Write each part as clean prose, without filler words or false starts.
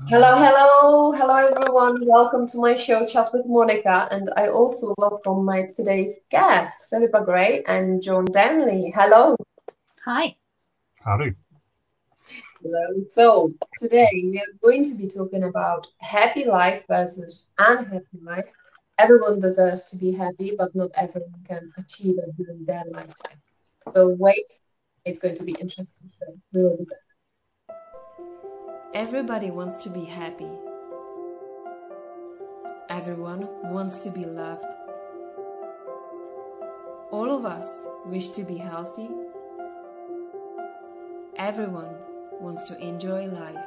Hello everyone. Welcome to my show, Chat with Monica, and I also welcome my today's guests, Philippa Gray and John Denley. Hello. Hi. Howdy. Hello. So today we are going to be talking about happy life versus unhappy life. Everyone deserves to be happy, but not everyone can achieve it during their lifetime. So wait, it's going to be interesting today. We will be back. Everybody wants to be happy. Everyone wants to be loved. All of us wish to be healthy. Everyone wants to enjoy life.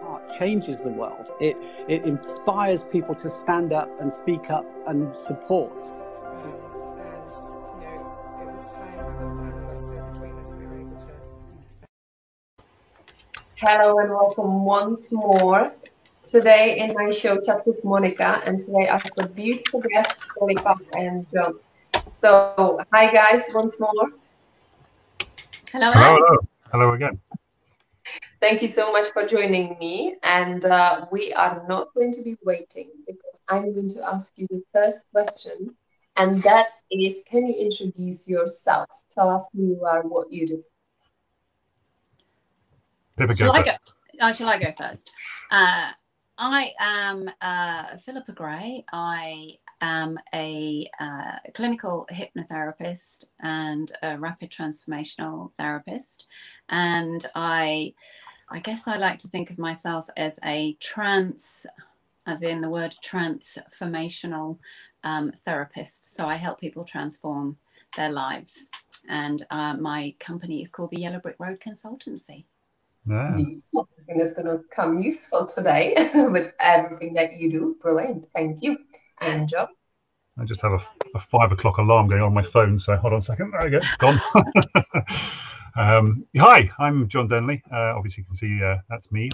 Art changes the world. It inspires people to stand up and speak up and support. Hello and welcome once more. Today in my show, Chat with Monica, and today I've got beautiful guests, Philippa and John. So, hi guys, once more. Hello. Hello again. Thank you so much for joining me, and we are not going to be waiting because I'm going to ask you the first question, and that is, can you introduce yourselves? Tell us who you are, what you do. Shall I go first? I am Philippa Gray. I am a clinical hypnotherapist and a rapid transformational therapist. And I guess I like to think of myself as a as in the word transformational therapist. So I help people transform their lives. And my company is called the Yellow Brick Road Consultancy. Yeah. Useful. I think it's going to come useful today with everything that you do. Brilliant. Thank you. And John? I just have a 5 o'clock alarm going on my phone, so hold on a second. There we go. Gone. Hi, I'm John Denley. Obviously, you can see that's me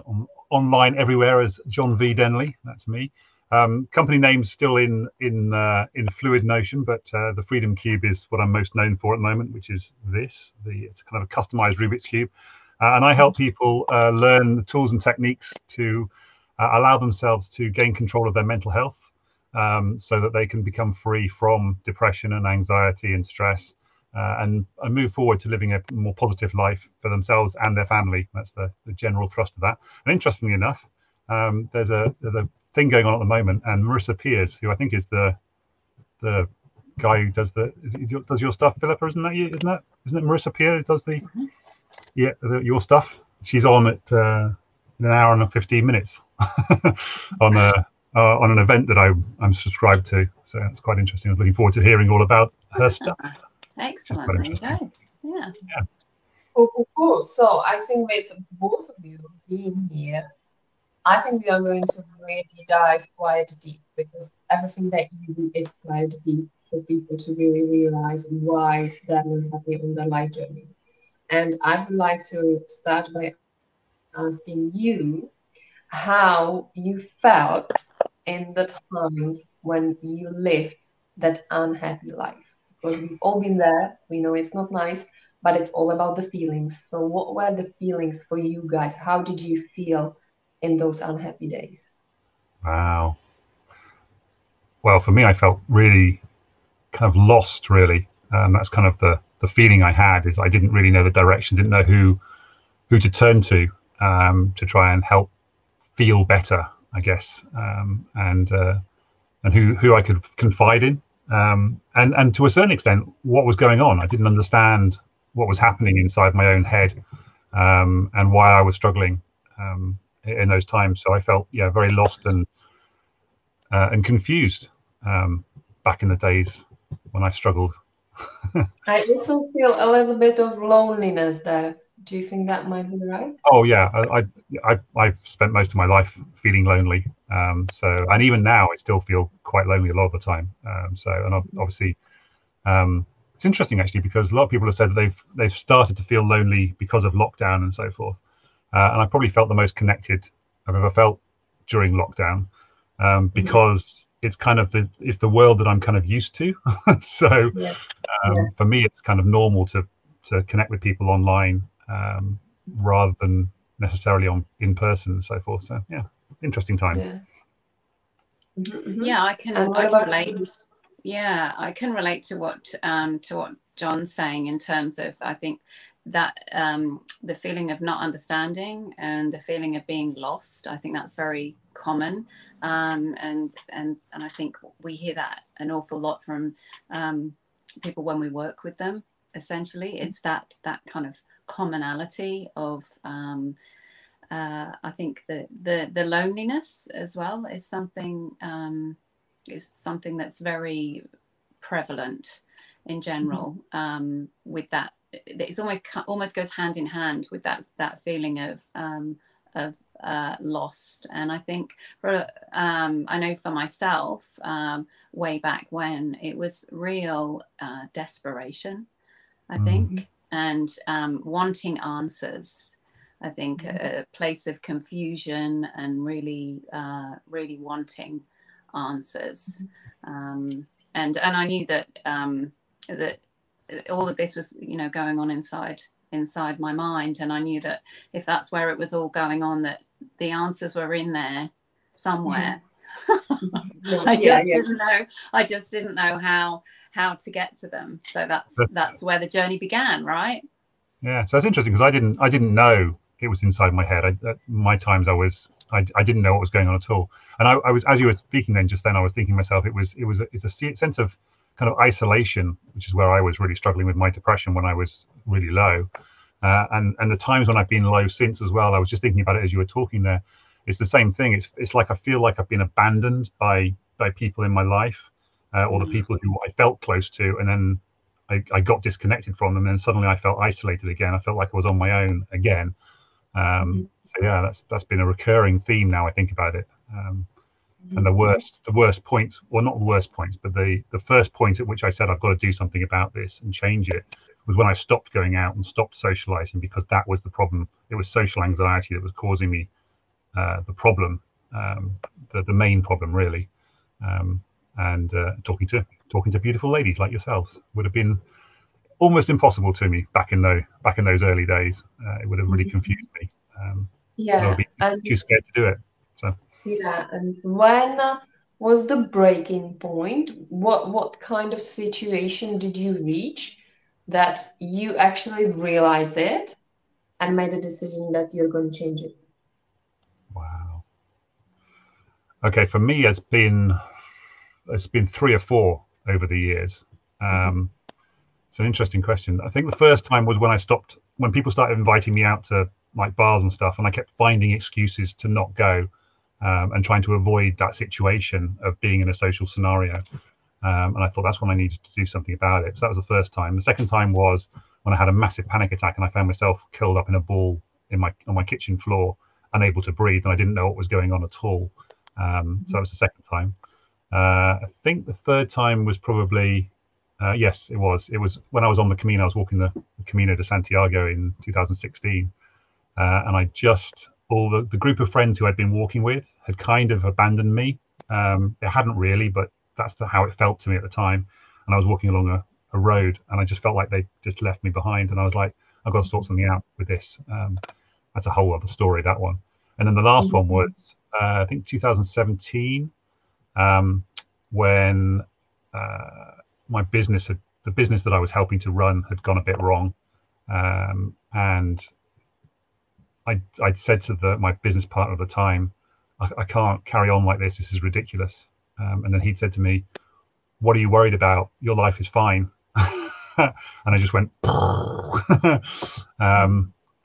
online everywhere as John V. Denley. That's me. Company name's still in fluid notion, but the Freedom Cube is what I'm most known for at the moment, which is this. It's kind of a customized Rubik's Cube. And I help people learn the tools and techniques to allow themselves to gain control of their mental health so that they can become free from depression and anxiety and stress and move forward to living a more positive life for themselves and their family. That's the general thrust of that. And interestingly enough, there's a thing going on at the moment, and Marissa Peers, who I think is the guy who does your stuff, Philippa, isn't it Marissa Peers who does the your stuff? She's on at an hour and 15 minutes on an event that I'm subscribed to. So it's quite interesting. I was looking forward to hearing all about her stuff. Excellent. There you go. Yeah. Cool. So I think with both of you being here, I think we are going to really dive quite deep because everything that you do is quite deep for people to really realize why they're not happy on their life journey. And I would like to start by asking you how you felt in the times when you lived that unhappy life. Because we've all been there. We know it's not nice, but it's all about the feelings. So what were the feelings for you guys? How did you feel in those unhappy days? Wow. Well, for me, I felt really kind of lost, really. That's kind of the feeling I had, is I didn't really know the direction, didn't know who to turn to try and help feel better, I guess, and who I could confide in, and to a certain extent what was going on. I didn't understand what was happening inside my own head, and why I was struggling in those times. So I felt very lost and confused back in the days when I struggled. I also feel a little bit of loneliness there. Do you think that might be right? Oh yeah, I've spent most of my life feeling lonely. And even now I still feel quite lonely a lot of the time. And obviously, it's interesting actually, because a lot of people have said that they've started to feel lonely because of lockdown and so forth. And I probably felt the most connected I've ever felt during lockdown, because it's kind of it's the world that I'm kind of used to. So Yeah. for me, it's kind of normal to connect with people online rather than necessarily in person and so forth. So yeah, interesting times. Yeah. Mm-hmm. Yeah, I And what can about relate. you? Yeah, I can relate to what John's saying in terms of, I think that the feeling of not understanding and the feeling of being lost, I think that's very common, and I think we hear that an awful lot from people when we work with them. Essentially, it's that kind of commonality of I think the loneliness as well is something that's very prevalent in general, with that. It's almost goes hand in hand with that feeling of lost. And I think I know for myself, way back when, it was real desperation, I think, and wanting answers. I think a place of confusion and really wanting answers. And I knew that that all of this was, going on inside my mind, and I knew that if that's where it was all going on, that the answers were in there somewhere. I just didn't know how to get to them. So that's where the journey began, right? Yeah, so it's interesting because I didn't know it was inside my head. At my times I didn't know what was going on at all. And I was, as you were speaking just then, I was thinking to myself, it's a sense of kind of isolation, which is where I was really struggling with my depression when I was really low. And the times when I've been low since as well, I was just thinking about it as you were talking there. It's the same thing. It's like I feel like I've been abandoned by people in my life, or the people who I felt close to, and then I got disconnected from them, and then suddenly I felt isolated again. I felt like I was on my own again. So yeah, that's been a recurring theme now I think about it. And the worst points, well, not the worst points, but the first point at which I said I've got to do something about this and change it was when I stopped going out and stopped socializing, because that was the problem. It was social anxiety that was causing me the problem, the main problem really. And talking to beautiful ladies like yourselves would have been almost impossible to me back in those early days. It would have really confused me. I would be too scared to do it. So yeah. And when was the breaking point? What kind of situation did you reach that you actually realized it and made a decision that you're going to change it? wow. Okay, for me it's been 3 or 4 over the years. It's an interesting question. I think the first time was when people started inviting me out to like bars and stuff, and I kept finding excuses to not go, and trying to avoid that situation of being in a social scenario. And I thought that's when I needed to do something about it. So that was the first time. The second time was when I had a massive panic attack and I found myself curled up in a ball on my kitchen floor, unable to breathe, and I didn't know what was going on at all. So that was the second time. I think the third time was probably, yes, it was when I was on the Camino. I was walking the Camino de Santiago in 2016, and all the group of friends who I'd been walking with had kind of abandoned me. It hadn't really, but that's how it felt to me at the time. And I was walking along a road, and I just felt like they just left me behind. And I was like, I've got to sort something out with this. That's a whole other story, that one. And then the last one was, I think 2017, when the business that I was helping to run had gone a bit wrong, and I'd said to my business partner at the time, I can't carry on like this. This is ridiculous. And then he'd said to me, "What are you worried about? Your life is fine." And I just went.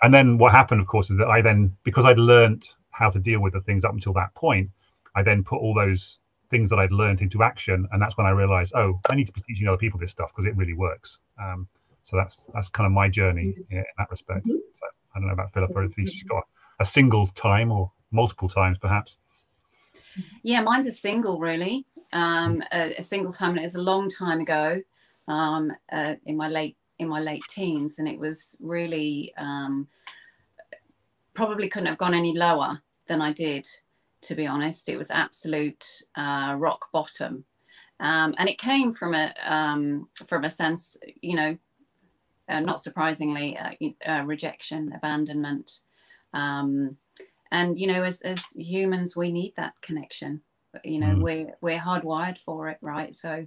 And then what happened, of course, is that because I'd learned how to deal with the things up until that point, I then put all those things that I'd learned into action, and that's when I realized, oh, I need to be teaching other people this stuff because it really works. So that's kind of my journey in that respect. So I don't know about Philippa, if she's got a single time or multiple times, perhaps. Yeah, mine's a single, really. A single time, and it was a long time ago, in my late teens, and it was really probably couldn't have gone any lower than I did to be honest. It was absolute rock bottom. And it came from a sense, you know, not surprisingly, rejection, abandonment. And, you know, as humans, we need that connection. You know, we're hardwired for it, right? So,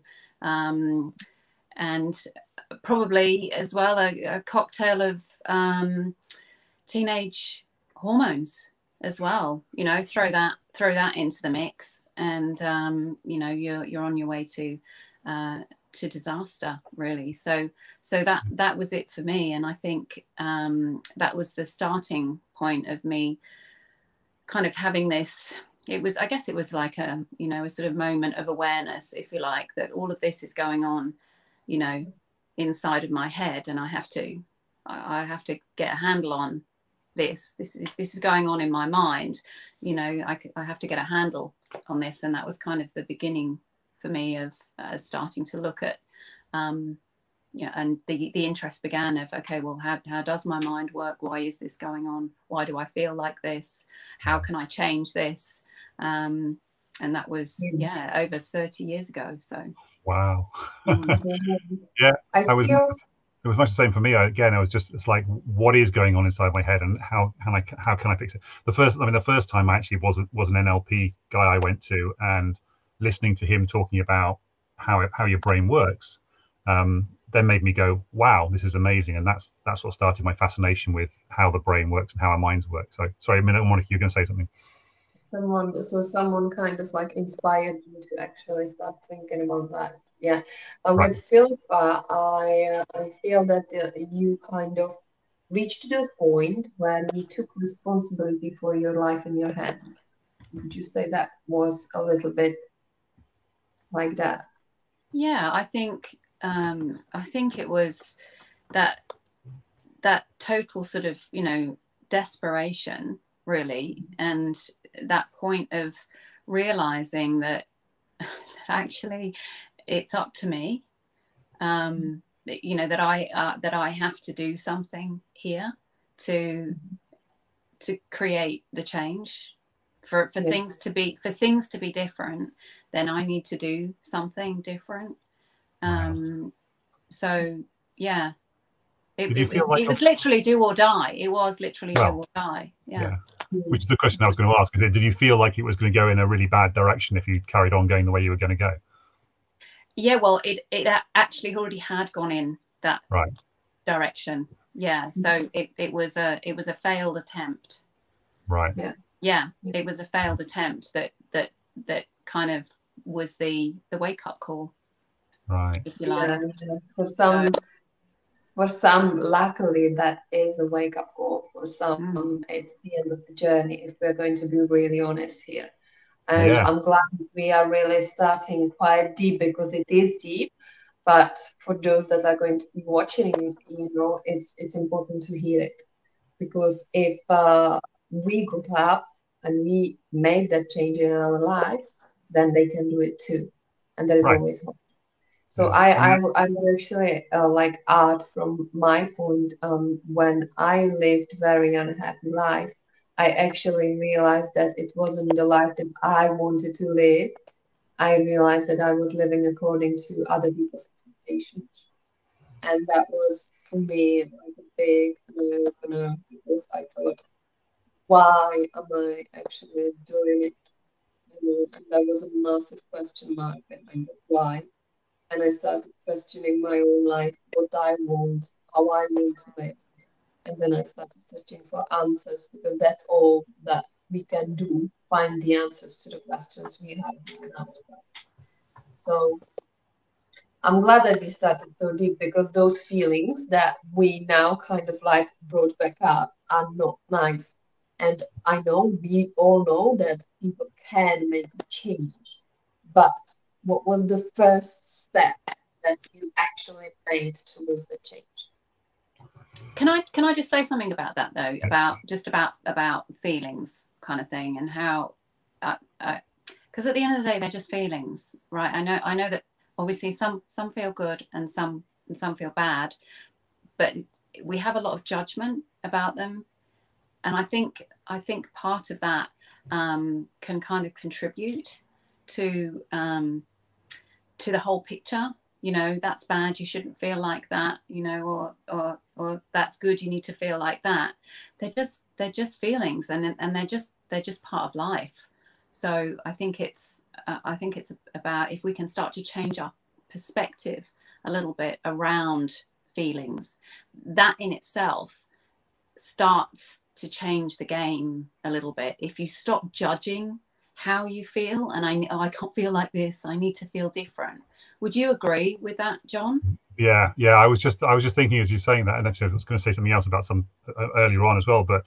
and probably as well a cocktail of teenage hormones as well. You know, throw that into the mix, and you know, you're on your way to disaster, really. So that was it for me, and I think that was the starting point of me kind of having this. I guess it was like a, you know, a sort of moment of awareness, if you like, that all of this is going on, you know, inside of my head, and I have to get a handle on this. If this is going on in my mind, you know, I have to get a handle on this. And that was kind of the beginning for me of starting to look at, yeah, and the interest began of, okay, well, how does my mind work? Why is this going on? Why do I feel like this? How can I change this? And that was, yeah, over 30 years ago. So wow. Mm. Yeah, I was feel it was much the same for me. Again, it's like, what is going on inside my head, and how can I fix it? The first time I actually was an NLP guy I went to, and listening to him talking about how your brain works, then made me go, wow, this is amazing. And that's what started my fascination with how the brain works and how our minds work. So sorry, a minute, Monica, you're going to say something. someone kind of like inspired you to actually start thinking about that. Yeah. Right. With Philippa, I feel that you kind of reached to the point when you took responsibility for your life in your hands. Would you say that was a little bit like that? Yeah, I think it was that total sort of, you know, desperation, really, and that point of realizing that actually it's up to me, you know, that I have to do something here to create the change, for things to be different. Then I need to do something different. So yeah, it was literally do or die. It was literally do or die. Yeah. Which is the question I was going to ask. Did you feel like it was going to go in a really bad direction if you carried on going the way you were going to go? Yeah, well, it actually already had gone in that direction. Yeah, so it was a failed attempt. Right. Yeah, it was a failed attempt that kind of was the wake up call. Right. If you like. Yeah. For some, luckily, that is a wake up call. For some, it's the end of the journey, if we're going to be really honest here. And I'm glad that we are really starting quite deep, because it is deep. But for those that are going to be watching, you know, it's important to hear it. Because if we got up and we made that change in our lives, then they can do it too. And there is always hope. So I would actually like add from my point, when I lived very unhappy life, I actually realized that it wasn't the life that I wanted to live. I realized that I was living according to other people's expectations. And that was for me like a big eye-opener, because I thought, why am I actually doing it? And there was a massive question mark behind it. Why? And I started questioning my own life, what I want, how I want to live. And then I started searching for answers, because that's all that we can do, find the answers to the questions we have within ourselves. So I'm glad that we started so deep, because those feelings that we now kind of like brought back up are not nice. And I know we all know that people can make a change, but what was the first step that you actually made towards the change? Can I just say something about that though, about feelings kind of thing, and how, because at the end of the day they're just feelings, right? I know that obviously some feel good and some feel bad, but we have a lot of judgment about them, and I think part of that can kind of contribute to the whole picture. You know, that's bad, you shouldn't feel like that, you know, or that's good, you need to feel like that. They're just feelings, and they're just part of life. So I think it's about, if we can start to change our perspective a little bit around feelings, that in itself starts to change the game a little bit. If you stop judging how you feel, and I can't feel like this, I need to feel different. Would you agree with that, John? Yeah. I was just thinking as you're saying that, and actually I was going to say something else about some earlier on as well, but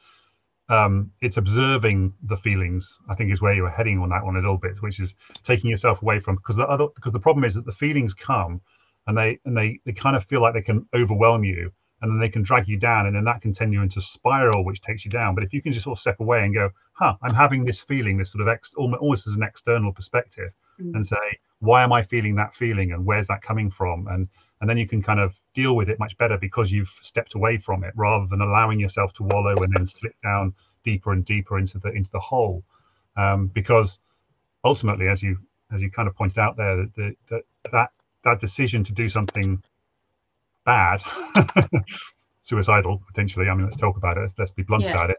it's observing the feelings, I think, is where you were heading on that one a little bit, which is taking yourself away from, because the problem is that the feelings come and they kind of feel like they can overwhelm you, and then they can drag you down, and then that can send you into a spiral which takes you down. But if you can just sort of step away and go, I'm having this feeling, this sort of almost as an external perspective, and say, why am I feeling that feeling, and where's that coming from? And then you can kind of deal with it much better, because you've stepped away from it, rather than allowing yourself to wallow and then slip down deeper and deeper into the hole. Because ultimately, as you kind of pointed out there, that decision to do something bad, suicidal potentially, I mean, let's talk about it, let's be blunt about it,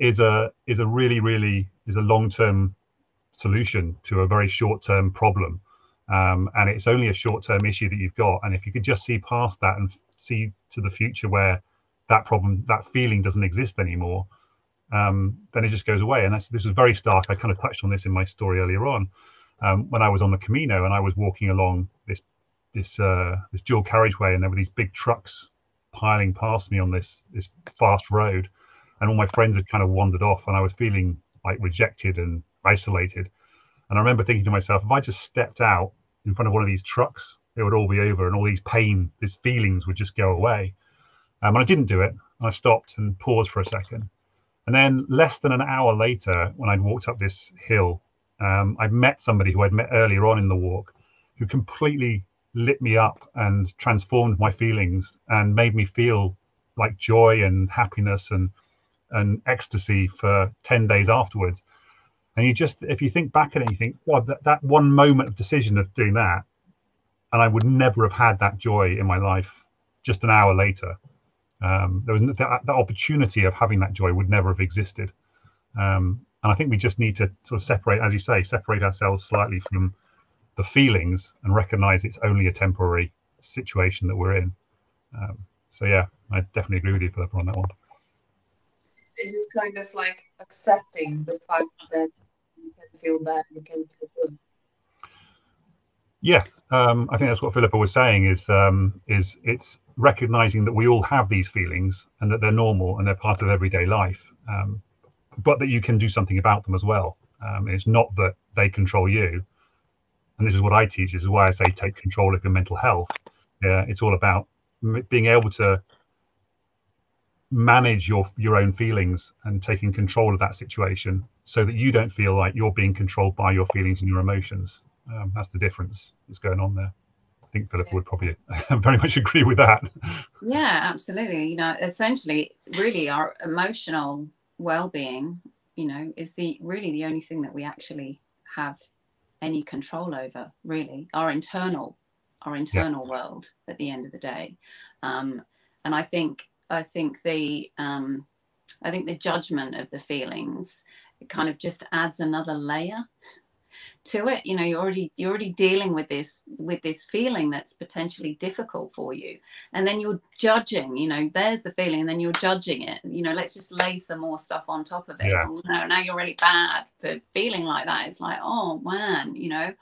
is a long-term solution to a very short-term problem. And it's only a short-term issue that you've got, and if you could just see past that and see to the future where that problem, that feeling doesn't exist anymore, then it just goes away. And this was very stark. I kind of touched on this in my story earlier on, when I was on the Camino and I was walking along this dual carriageway, and there were these big trucks piling past me on this fast road, and all my friends had kind of wandered off, and I was feeling like rejected and isolated. And I remember thinking to myself, if I just stepped out in front of one of these trucks, it would all be over, and all these feelings would just go away. And I didn't do it. I stopped and paused for a second. And then less than an hour later, when I'd walked up this hill, I'd met somebody who I'd met earlier on in the walk, who completely lit me up and transformed my feelings and made me feel like joy and happiness and ecstasy for 10 days afterwards. And if you think back at it, you think, God, that one moment of decision of doing that, and I would never have had that joy in my life just an hour later. There was that opportunity of having that joy would never have existed. And I think we just need to sort of separate, as you say, separate ourselves slightly from the feelings and recognize it's only a temporary situation that we're in. So yeah, I definitely agree with you, Philippa, on that one. Is it kind of like accepting the fact that you can feel bad, you can feel good? Yeah, I think that's what Philippa was saying, is it's recognizing that we all have these feelings and that they're normal and they're part of everyday life, but that you can do something about them as well. It's not that they control you. And this is what I teach. This is why I say take control of your mental health. It's all about being able to manage your own feelings and taking control of that situation, so that you don't feel like you're being controlled by your feelings and your emotions. That's the difference that's going on there. I think Philippa would probably very much agree with that. Yeah, absolutely. You know, essentially, really, our emotional well-being, you know, is really the only thing that we actually have any control over. Really, our internal world at the end of the day. And I think the judgment of the feelings, it kind of just adds another layer to it. You know, you're already dealing with this feeling that's potentially difficult for you, and then you're judging. You know, there's the feeling, and then you're judging it. You know, let's just lay some more stuff on top of it. Yeah. Oh, no, now you're really bad for feeling like that. It's like, oh man, you know,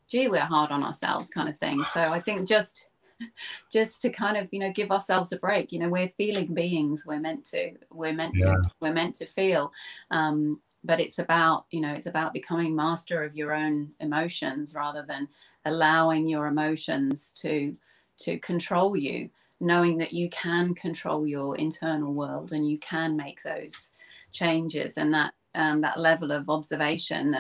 gee, we're hard on ourselves, kind of thing. So I think just to kind of, you know, give ourselves a break. You know, we're feeling beings. We're meant to feel. But it's about, you know, it's about becoming master of your own emotions, rather than allowing your emotions to control you, knowing that you can control your internal world and you can make those changes. And that level of observation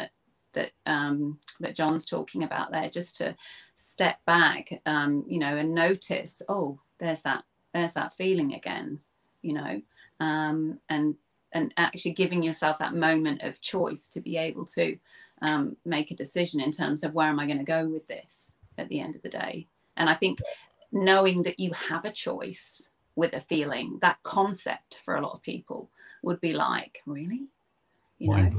that John's talking about there, just to step back, you know, and notice, oh, there's that feeling again, you know, and actually giving yourself that moment of choice to be able to make a decision in terms of where am I going to go with this at the end of the day. And I think knowing that you have a choice with a feeling, that concept for a lot of people would be like, really, you know?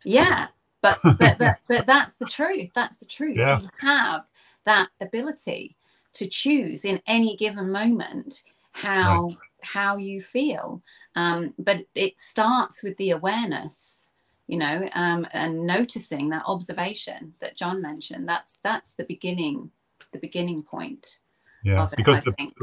Yeah, but that's the truth. That's the truth. Yeah. So you have that ability to choose in any given moment how you feel, but it starts with the awareness, you know, and noticing that observation that John mentioned. That's the beginning point. Yeah, of it, because I think.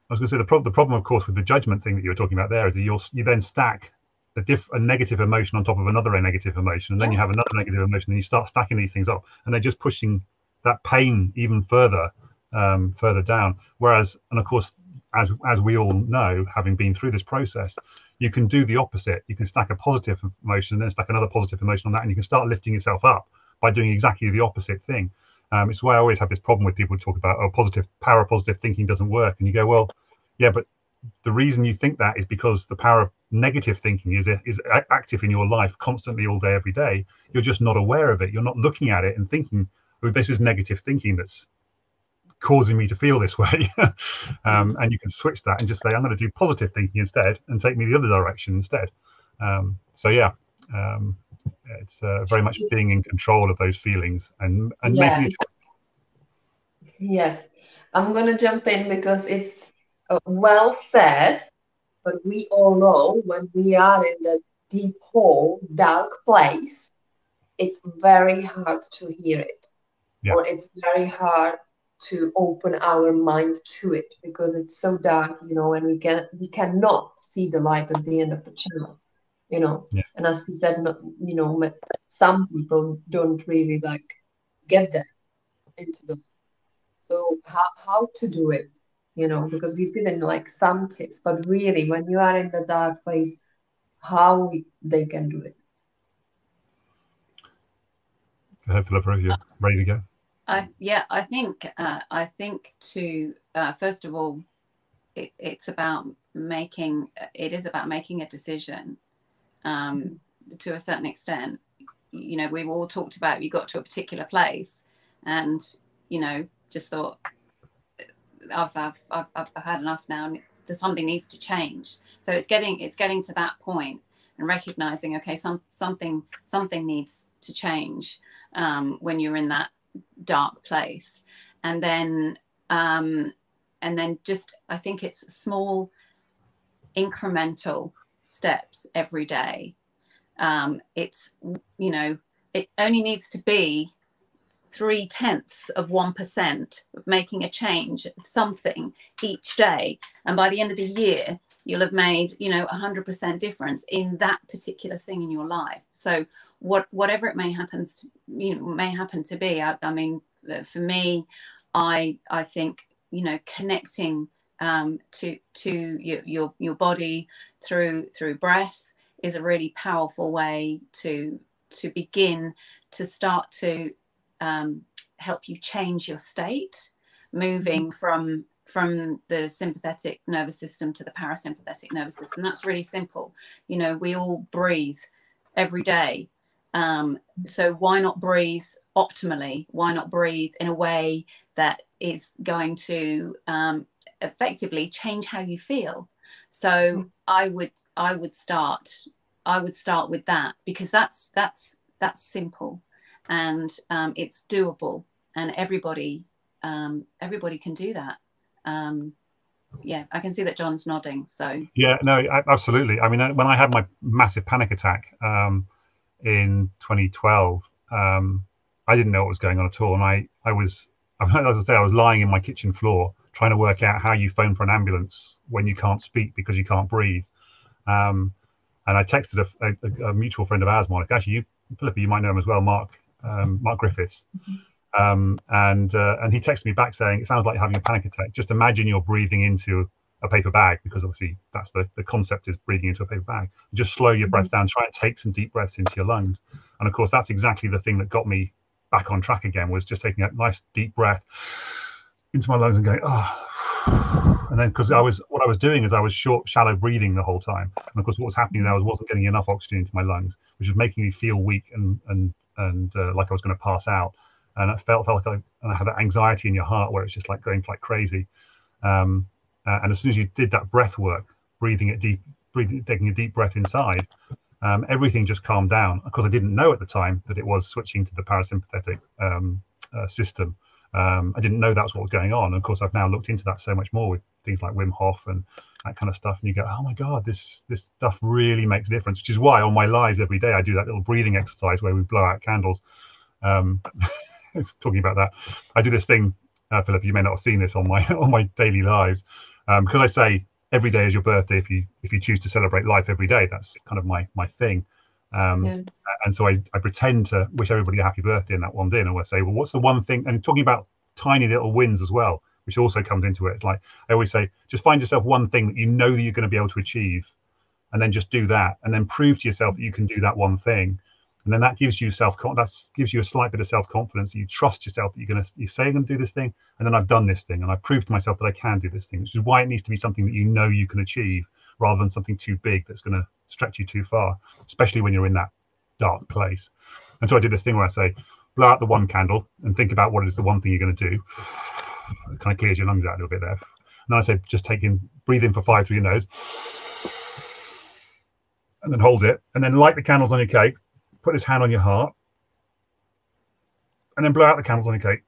I was going to say the problem, of course, with the judgment thing that you were talking about there is that you then stack a negative emotion on top of another negative emotion, and then you have another negative emotion, and you start stacking these things up, and they're just pushing that pain even further down. Whereas, and of course, as we all know, having been through this process, you can do the opposite. You can stack a positive emotion and then stack another positive emotion on that, and you can start lifting yourself up by doing exactly the opposite thing. It's why I always have this problem with people who talk about, power of positive thinking doesn't work, and you go, well, yeah, but the reason you think that is because the power of negative thinking is active in your life constantly, all day, every day. You're just not aware of it. You're not looking at it and thinking, oh, this is negative thinking that's causing me to feel this way. And you can switch that and just say, I'm going to do positive thinking instead, and take me the other direction instead. So yeah, it's very much being in control of those feelings and making a choice. Yes, I'm going to jump in because it's well said, but we all know when we are in the deep hole, dark place, it's very hard to hear it, or it's very hard to open our mind to it because it's so dark, you know, and we cannot see the light at the end of the tunnel, you know. And as we said, you know, some people don't really like get there into the. So how to do it, you know, because we've given like some tips, but really when you are in the dark place, how they can do it. Go ahead, Philippa, if you're ready to go. I think to first of all, it is about making a decision to a certain extent. You know, we've all talked about you got to a particular place, and you know, just thought I've had enough now, and something needs to change. So it's getting to that point and recognizing, okay, something needs to change when you're in that dark place, and then just I think it's small incremental steps every day. It's, you know, it only needs to be 0.3% of making a change of something each day, and by the end of the year you'll have made, you know, 100% difference in that particular thing in your life. So whatever it may happen to be, I mean, for me, I think, you know, connecting to your body through breath is a really powerful way to begin to start to help you change your state, moving from the sympathetic nervous system to the parasympathetic nervous system. That's really simple. You know, we all breathe every day. So why not breathe optimally? Why not breathe in a way that is going to effectively change how you feel? So I would start with that, because that's simple, and it's doable, and everybody can do that. Yeah, I can see that John's nodding. So yeah, no, absolutely. I mean, when I had my massive panic attack in 2012, I didn't know what was going on at all, and I was, as I say, I was lying in my kitchen floor trying to work out how you phone for an ambulance when you can't speak because you can't breathe. And I texted a mutual friend of ours, Monica. Actually, Philippa, you might know him as well, Mark Griffiths. And he texted me back saying, it sounds like you're having a panic attack. Just imagine you're breathing into a paper bag, because obviously that's the concept, is breathing into a paper bag. Just slow your breath down, try and take some deep breaths into your lungs. And of course, that's exactly the thing that got me back on track again, was just taking a nice deep breath into my lungs and going, oh, And then because what I was doing is I was shallow breathing the whole time, and of course what was happening there was I wasn't getting enough oxygen into my lungs, which was making me feel weak and like I was going to pass out. And I felt like I had that anxiety in your heart where it's just like going like crazy. And as soon as you did that breath work, taking a deep breath inside, everything just calmed down. Of course, I didn't know at the time that it was switching to the parasympathetic system. I didn't know that's what was going on. And of course, I've now looked into that so much more with things like Wim Hof and that kind of stuff. And you go, oh my God, this stuff really makes a difference, which is why on my lives every day, I do that little breathing exercise where we blow out candles. Talking about that, I do this thing, Philippa, you may not have seen this on my daily lives, because I say every day is your birthday if you choose to celebrate life every day. That's kind of my thing. And so I pretend to wish everybody a happy birthday in that one day, and I say, well, what's the one thing, and talking about tiny little wins as well, which also comes into it. It's like I always say, just find yourself one thing that you know that you're going to be able to achieve, and then just do that, and then prove to yourself that you can do that one thing. And then that gives you gives you a slight bit of self-confidence. You trust yourself that you say I'm going to do this thing, and then I've done this thing, and I've proved to myself that I can do this thing, which is why it needs to be something that you know you can achieve, rather than something too big that's going to stretch you too far, especially when you're in that dark place. And so I did this thing where I say, blow out the one candle and think about what is the one thing you're going to do. It kind of clears your lungs out a little bit there. And then I say, just breathe in for 5 through your nose, and then hold it, and then light the candles on your cake. Put his hand on your heart, and then blow out the candles on your cake.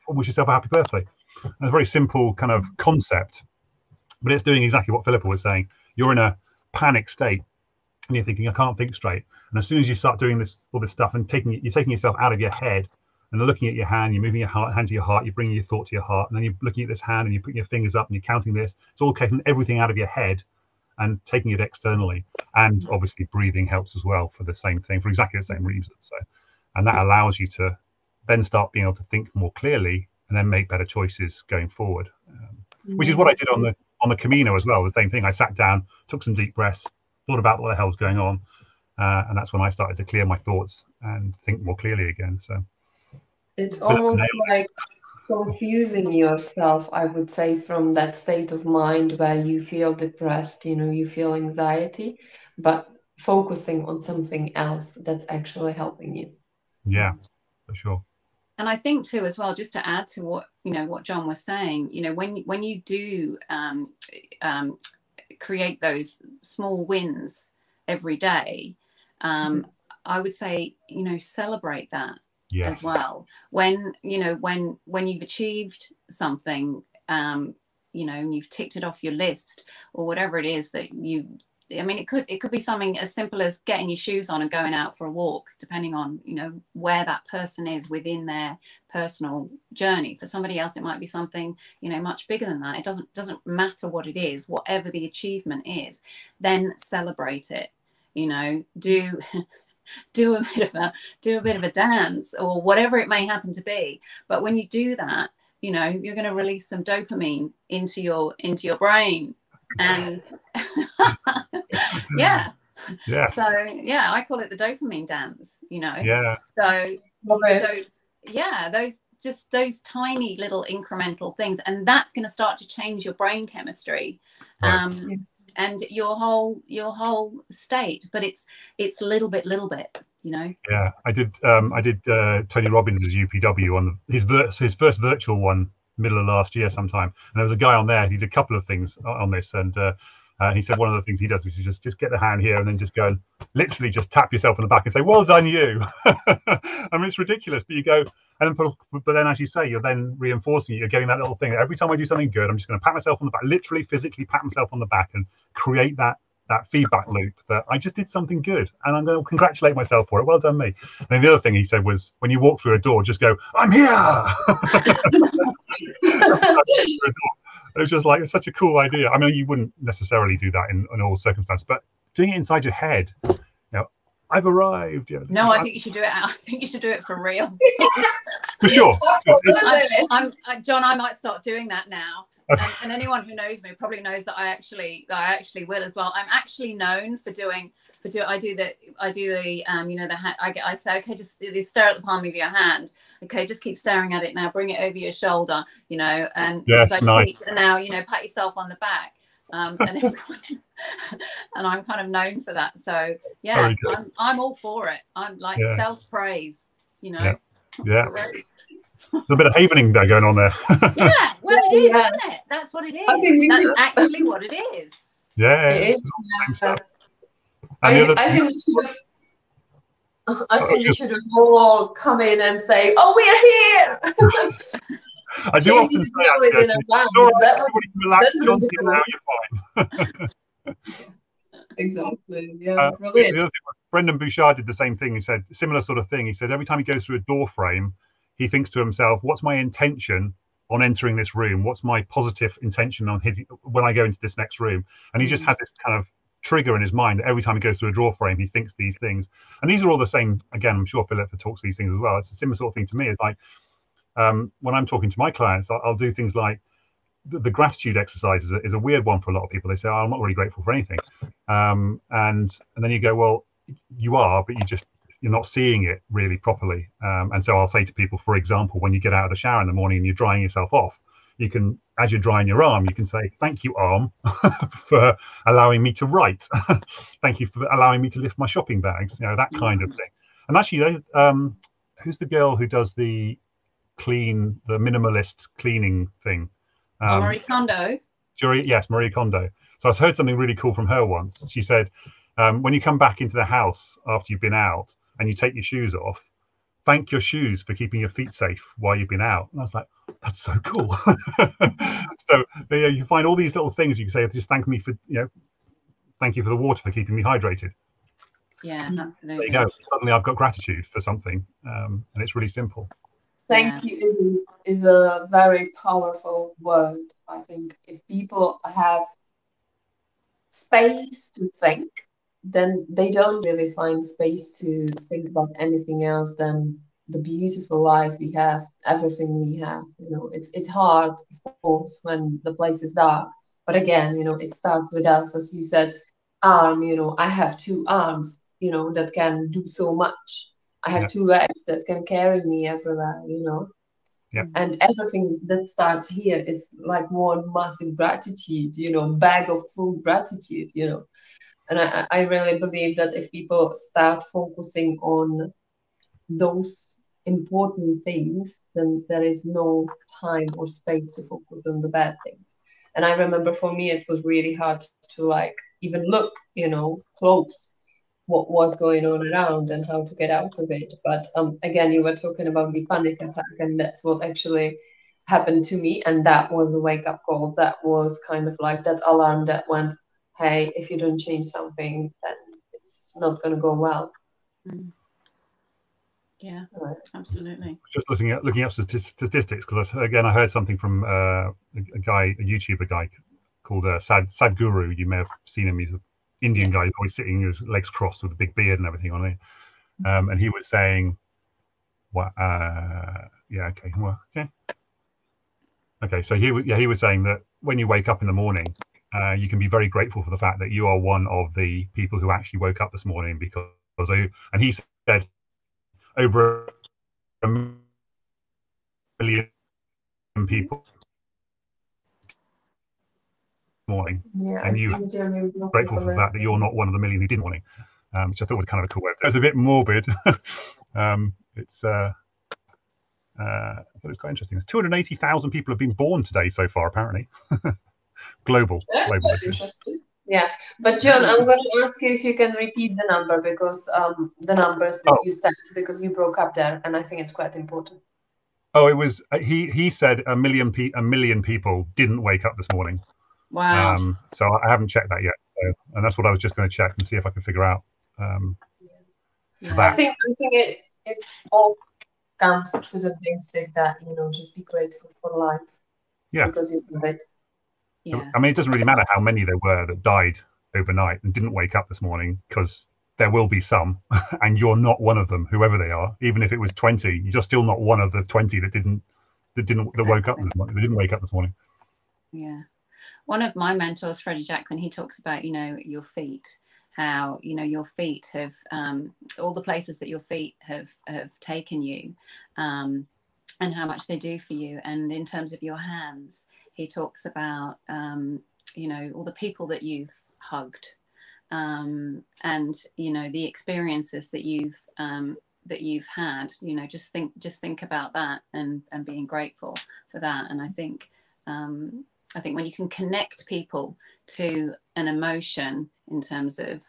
Wish yourself a happy birthday. And it's a very simple kind of concept, but it's doing exactly what Philippa was saying. You're in a panic state, and you're thinking, I can't think straight. And as soon as you start doing all this stuff and you're taking yourself out of your head and looking at your hand, you're moving your hand to your heart, you're bringing your thought to your heart, and then you're looking at this hand and you're putting your fingers up and you're counting this. It's all taking everything out of your head and taking it externally. And obviously breathing helps as well for the same thing, for exactly the same reason. So, and that allows you to then start being able to think more clearly and then make better choices going forward, which is what I did on the Camino as well. The same thing. I sat down, took some deep breaths, thought about what the hell's going on, and that's when I started to clear my thoughts and think more clearly again. So it's almost like confusing yourself, I would say, from that state of mind where you feel depressed, you feel anxiety, but focusing on something else that's actually helping you. Yeah, for sure. And I think too, as well, just to add to what John was saying, when you do create those small wins every day, I would say, celebrate that. Yes. As well. When you've achieved something, and you've ticked it off your list or whatever it is that it could be something as simple as getting your shoes on and going out for a walk, depending on, where that person is within their personal journey. For somebody else, it might be something, much bigger than that. It doesn't matter what it is, whatever the achievement is, then celebrate it, do a bit of a dance or whatever it may happen to be. But when you do that, you're going to release some dopamine into your brain, and yeah. So yeah, I call it the dopamine dance. So yeah, those tiny little incremental things, and that's going to start to change your brain chemistry. Right. And your whole state, but it's little bit. Yeah, I did Tony Robbins' UPW on his first virtual one, middle of last year sometime, and there was a guy on there. He did a couple of things on this, and he said one of the things he does is just get the hand here and then just go and literally just tap yourself on the back and say, "Well done, you." I mean, it's ridiculous, but you go, and then but then, as you say, you're then reinforcing it. You're getting that little thing. Every time I do something good, I'm just going to pat myself on the back, literally physically pat myself on the back, and create that feedback loop that I just did something good, and I'm going to congratulate myself for it. Well done, me. And then the other thing he said was, when you walk through a door, just go, "I'm here." It was just like, it's such a cool idea. I mean, you wouldn't necessarily do that in all circumstances, but doing it inside your head, I've arrived. No, I think you should do it. I think you should do it for real. For sure. John, I might start doing that now. and anyone who knows me probably knows that I actually will as well. I'm actually known for doing I do the you know, I say, okay, just stare at the palm of your hand. Okay, just keep staring at it now. Bring it over your shoulder, you know, and yes, because nice. now, you know, pat yourself on the back. And everyone, and I'm kind of known for that. So yeah, I'm all for it. I'm like self-praise, you know. Yeah. There's a bit of havening there going on there. Yeah, well, it is, isn't it? That's what it is. That's actually what it is. Yeah. It is. I think we should have. I think we should have all come in and say, "Oh, we're here." I do often say, relax, John, now you're fine. Exactly. Yeah. The other thing, Brendan Bouchard did the same thing. He said similar sort of thing. He said every time he goes through a door frame, he thinks to himself, "What's my intention on entering this room? What's my positive intention on hitting when I go into this next room?" And he just had this kind of trigger in his mind that every time he goes through a door frame, he thinks these things. And these are all the same. Again, I'm sure Philippa talks these things as well. It's a similar sort of thing to me. It's like when I'm talking to my clients, I'll do things like the gratitude exercise is a weird one for a lot of people. They say, "Oh, I'm not really grateful for anything," and then you go, "Well, you are, but you're not seeing it really properly." And so I'll say to people, for example, when you get out of the shower in the morning and you're drying yourself off, you can, as you're drying your arm, you can say, "Thank you, arm, for allowing me to write. Thank you for allowing me to lift my shopping bags," you know, that kind of thing. And actually, who's the girl who does the minimalist cleaning thing? Marie Kondo. Yes, Marie Kondo. So I heard something really cool from her once. She said, when you come back into the house after you've been out and you take your shoes off, thank your shoes for keeping your feet safe while you've been out. And I was like, that's so cool. So you find all these little things you can say, just thank me for, you know, thank you for the water for keeping me hydrated. Yeah, absolutely. There you go. Suddenly I've got gratitude for something, and it's really simple. Thank you is a very powerful word. I think if people have space to think, then they don't really find space to think about anything else than the beautiful life we have, everything we have. You know, it's hard, of course, when the place is dark. But again, you know, it starts with us, as you said, arm. You know, I have 2 arms, you know, that can do so much. I have 2 legs that can carry me everywhere, you know. And everything that starts here is like one massive gratitude, you know, bag of full gratitude, you know. And I really believe that if people start focusing on those important things, then there is no time or space to focus on the bad things. And I remember for me, it was really hard to like even look, you know, close what was going on around and how to get out of it. But again, you were talking about the panic attack, and that's what actually happened to me. And that was a wake-up call. That was kind of like that alarm that went, hey, if you don't change something, then it's not going to go well. Yeah, absolutely. Just looking up statistics, because I heard something from a YouTuber guy called Sadhguru. You may have seen him. He's an Indian guy, always sitting, his legs crossed with a big beard and everything on it. And he was saying, okay. So he was saying that when you wake up in the morning, you can be very grateful for the fact that you are one of the people who actually woke up this morning, because and he said over 1 million people morning, and you are grateful for the fact that you're not one of the million who didn't morning, which I thought was kind of a cool way. It was a bit morbid. It's I thought it was quite interesting. 280,000 people have been born today so far, apparently. Global. That's quite interesting. Yeah, but John, I'm going to ask you if you can repeat the number, because the numbers that you said, because you broke up there, and I think it's quite important. Oh, it was he said 1 million people didn't wake up this morning. Wow. So I haven't checked that yet. So, and that's what I was just going to check and see if I can figure out. I think it's all comes to the basic that, you know, just be grateful for life. Yeah. Because you love it. Yeah. I mean, it doesn't really matter how many there were that died overnight and didn't wake up this morning, because there will be some, and you're not one of them, whoever they are. Even if it was 20, you're still not one of the 20 that woke up this morning. They didn't wake up this morning. Yeah. One of my mentors, Freddie Jackman, he talks about, you know, your feet, how, you know, your feet have, all the places that your feet have taken you, and how much they do for you. And in terms of your hands, he talks about, you know, all the people that you've hugged, and, you know, the experiences that you've had, you know, just think about that, and being grateful for that. And I think when you can connect people to an emotion in terms of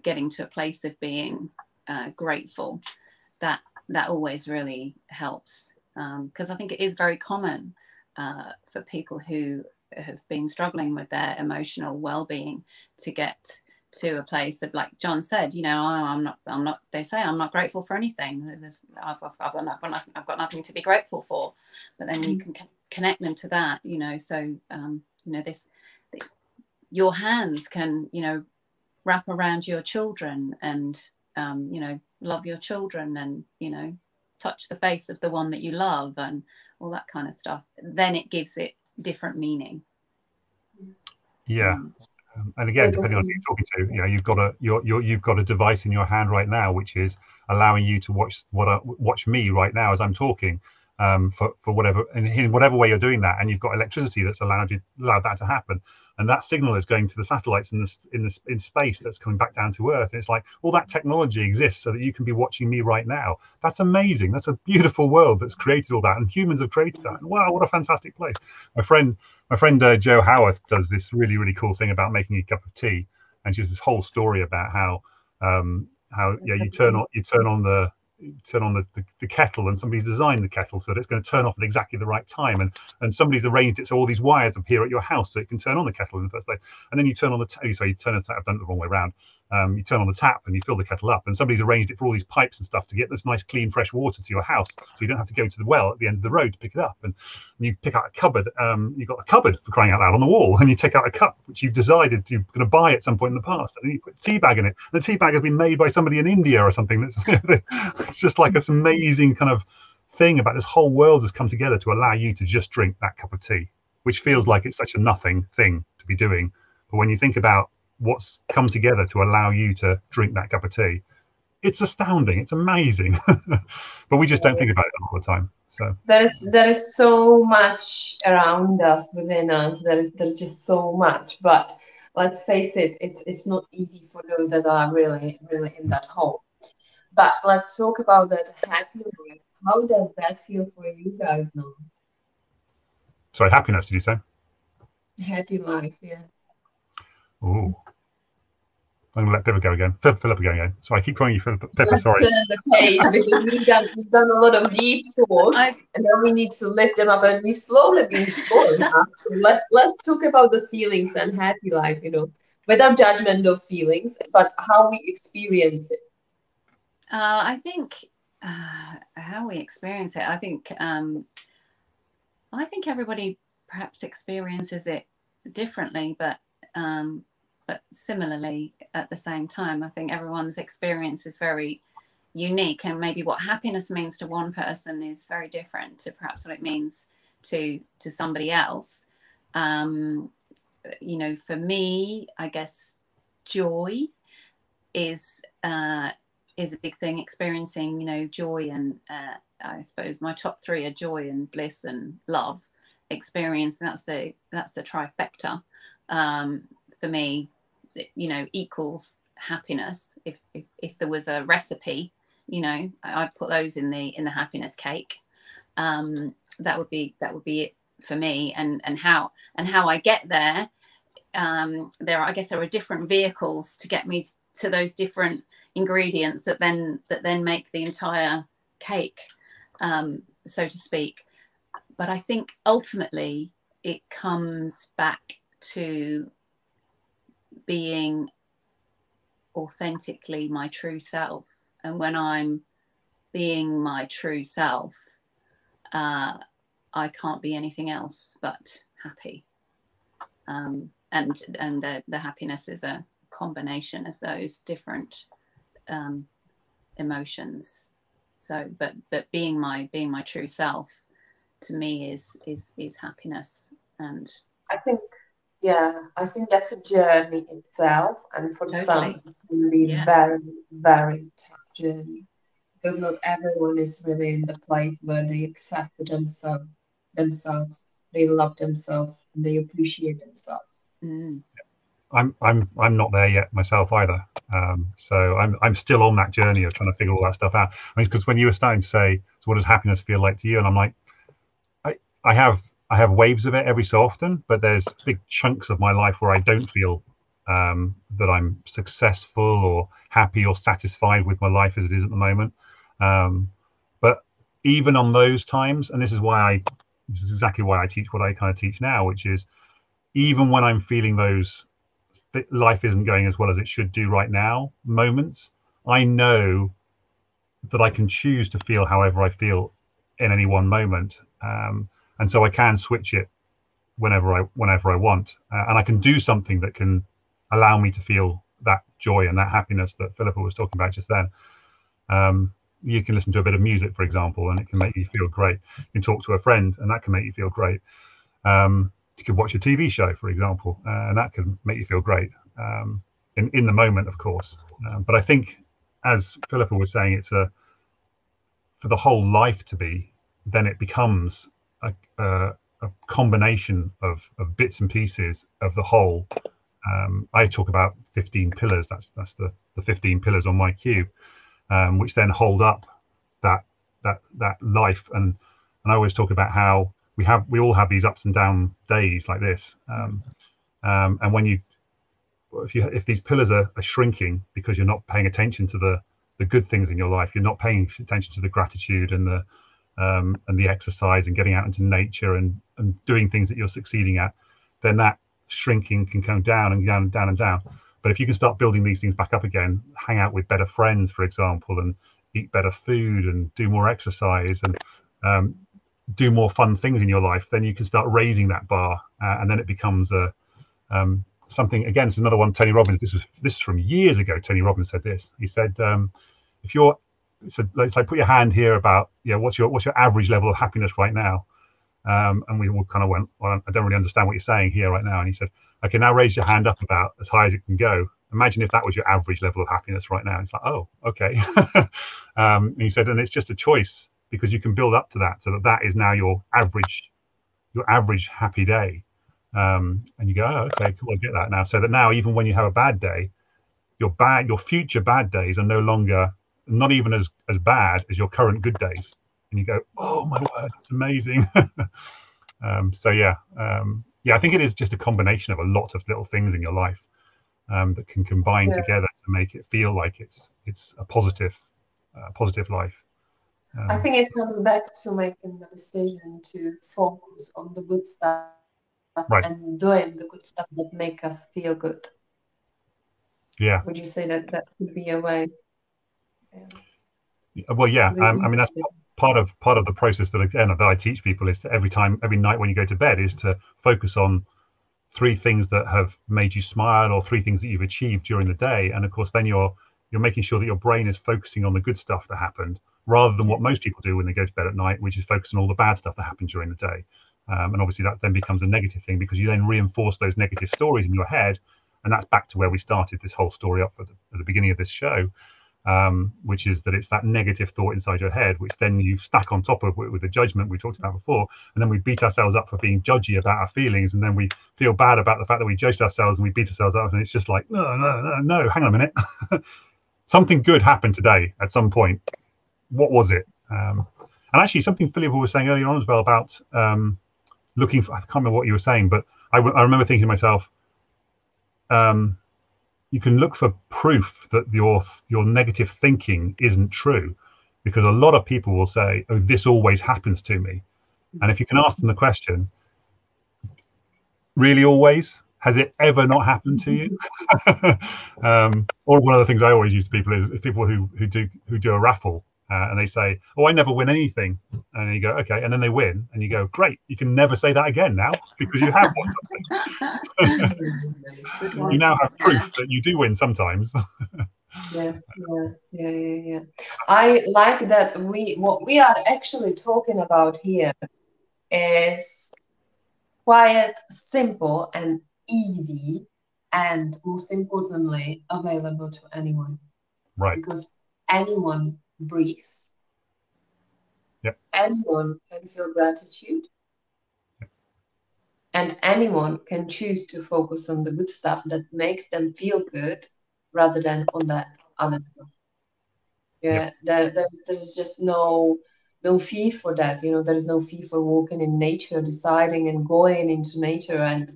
getting to a place of being grateful, that always really helps, because I think it is very common for people who have been struggling with their emotional well-being to get to a place of, like John said, you know, I'm not. They say I'm not grateful for anything. I've got nothing to be grateful for. But then you can connect them to that, you know. So you know, your hands can, you know, wrap around your children, and you know, love your children, and, you know, touch the face of the one that you love, and all that kind of stuff. Then it gives it different meaning. Yeah. And again, depending on who you're talking to, you know, you've got a device in your hand right now, which is allowing you to watch me right now as I'm talking, for whatever, and in whatever way you're doing that, and you've got electricity that's allowed that to happen, and that signal is going to the satellites in space that's coming back down to Earth. And it's like all that technology exists so that you can be watching me right now. That's amazing. That's a beautiful world that's created all that, and humans have created that. Wow, what a fantastic place. My friend Jo Howarth does this really, really cool thing about making a cup of tea, and she has this whole story about how you turn on the kettle, and somebody's designed the kettle so that it's going to turn off at exactly the right time, and somebody's arranged it so all these wires appear at your house so it can turn on the kettle in the first place. And then you turn on the tap. I've done it the wrong way around. You turn on the tap and you fill the kettle up, and somebody's arranged it for all these pipes and stuff to get this nice clean fresh water to your house, so you don't have to go to the well at the end of the road to pick it up. And you pick out a cupboard. You've got a cupboard, for crying out loud, on the wall, and you take out a cup which you've decided you're going to buy at some point in the past, and then you put a tea bag in it. The tea bag has been made by somebody in India or something. It's just like this amazing kind of thing about this whole world has come together to allow you to just drink that cup of tea, which feels like it's such a nothing thing to be doing. But when you think about what's come together to allow you to drink that cup of tea, it's astounding. It's amazing. But we just don't think about it all the time. So there is so much around us, within us. There's just so much. But let's face it, it's not easy for those that are really, really in that hole. But let's talk about that happy life. How does that feel for you guys now? Sorry, happiness, did you say? Happy life, yeah. Oh, I'm gonna let Philippa go again. Philippa go again. So I keep calling you Philippa. Let's Sorry. turn the page, because we've done a lot of deep talk, and then we need to lift them up, and we've slowly been going up. So let's talk about the feelings and happy life, you know, without judgment of feelings, but how we experience it. I think how we experience it. I think everybody perhaps experiences it differently, but similarly at the same time. I think everyone's experience is very unique, and maybe what happiness means to one person is very different to perhaps what it means to somebody else. You know, for me, I guess joy is a big thing. Experiencing, you know, joy, and I suppose my top three are joy and bliss and love experience. And that's the trifecta for me. You know, equals happiness. If there was a recipe, you know, I'd put those in the happiness cake. That would be it for me. And how I get there. I guess there are different vehicles to get me to those different ingredients that then make the entire cake, so to speak. But I think ultimately it comes back to being authentically my true self. And when I'm being my true self, I can't be anything else but happy. And the happiness is a combination of those different emotions. So, but being my true self, to me, is happiness. And I think, yeah, I think that's a journey itself, and for some totally, it can be yeah. very, very tough journey, because not everyone is really in the place where they accept themselves, they love themselves, and they appreciate themselves. Mm. I'm not there yet myself either. So I'm still on that journey of trying to figure all that stuff out. I mean, because when you were starting to say, so what does happiness feel like to you? And I'm like, I have waves of it every so often, but there's big chunks of my life where I don't feel that I'm successful or happy or satisfied with my life as it is at the moment. But even on those times, and this is exactly why I teach what I kind of teach now, which is even when I'm feeling those life isn't going as well as it should do right now moments, I know that I can choose to feel however I feel in any one moment, and so I can switch it whenever I want, and I can do something that can allow me to feel that joy and that happiness that Philippa was talking about just then. You can listen to a bit of music, for example, and it can make you feel great. You can talk to a friend, and that can make you feel great. You could watch a TV show, for example, and that can make you feel great in the moment, of course. But I think, as Philippa was saying, it's for the whole life to be, then it becomes a combination of bits and pieces of the whole. I talk about 15 pillars. That's the 15 pillars on my cube, which then hold up that life. And I always talk about how we all have these ups and down days like this. And when if these pillars are shrinking because you're not paying attention to the good things in your life, you're not paying attention to the gratitude and the exercise and getting out into nature and doing things that you're succeeding at, then that shrinking can come down and down and down and down. But if you can start building these things back up again, hang out with better friends, for example, and eat better food and do more exercise and do more fun things in your life, then you can start raising that bar, and then it becomes something. Again, it's another one. Tony Robbins. This is from years ago. Tony Robbins said this. He said, if you're so let's like put your hand here about what's your average level of happiness right now, and we all kind of went, well, I don't really understand what you're saying here right now. And he said, okay, now raise your hand up about as high as it can go. Imagine if that was your average level of happiness right now. And it's like, oh, okay. And he said, and it's just a choice, because you can build up to that, so that is now your average happy day. And you go, oh, okay, cool, I get that now. So that now, even when you have a bad day, your future bad days are no longer, not even as bad as your current good days. And you go, oh my word, it's amazing. So I think it is just a combination of a lot of little things in your life that can combine together to make it feel like it's a positive life. I think it comes back to making the decision to focus on the good stuff, right, and doing the good stuff that make us feel good. Yeah. Would you say that could be a way? Well, yeah. I mean, that's part of the process that I teach people, is to every night when you go to bed, is to focus on 3 things that have made you smile, or 3 things that you've achieved during the day. And of course, then you're making sure that your brain is focusing on the good stuff that happened, rather than what most people do when they go to bed at night, which is focus on all the bad stuff that happened during the day. And obviously that then becomes a negative thing, because you then reinforce those negative stories in your head. And that's back to where we started this whole story up at the beginning of this show, which is that it's that negative thought inside your head, which then you stack on top of with the judgment we talked about before. And then we beat ourselves up for being judgy about our feelings. And then we feel bad about the fact that we judged ourselves, and we beat ourselves up. And it's just like, no, hang on a minute. Something good happened today at some point. What was it? And actually, something Philippa was saying earlier on as well about looking for, I can't remember what you were saying, but I remember thinking to myself, you can look for proof that your negative thinking isn't true, because a lot of people will say, oh, this always happens to me. And if you can ask them the question, really always? Has it ever not happened to you? Or one of the things I always use to people is people who do a raffle, and they say, oh, I never win anything. And you go, okay, and then they win, and you go, great, you can never say that again now, because you have won something. You now have proof that you do win sometimes. Yes, yeah. I like that what we are actually talking about here is quiet, simple, and easy, and most importantly, available to anyone. Right. Because anyone breathes. Yep. Anyone can feel gratitude. And anyone can choose to focus on the good stuff that makes them feel good rather than on that other stuff. Yeah, there's just no fee for that. There is no fee for walking in nature, deciding and going into nature and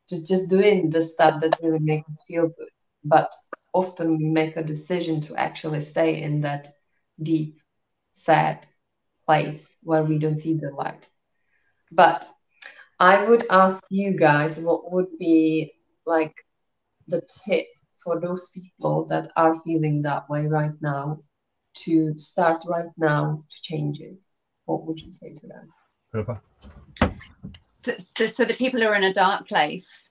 just doing the stuff that really makes us feel good. But often we make a decision to actually stay in that deep, sad place where we don't see the light. But I would ask you guys what would be like the tip for those people that are feeling that way right now to start right now to change it. What would you say to them? Philippa? So the people who are in a dark place,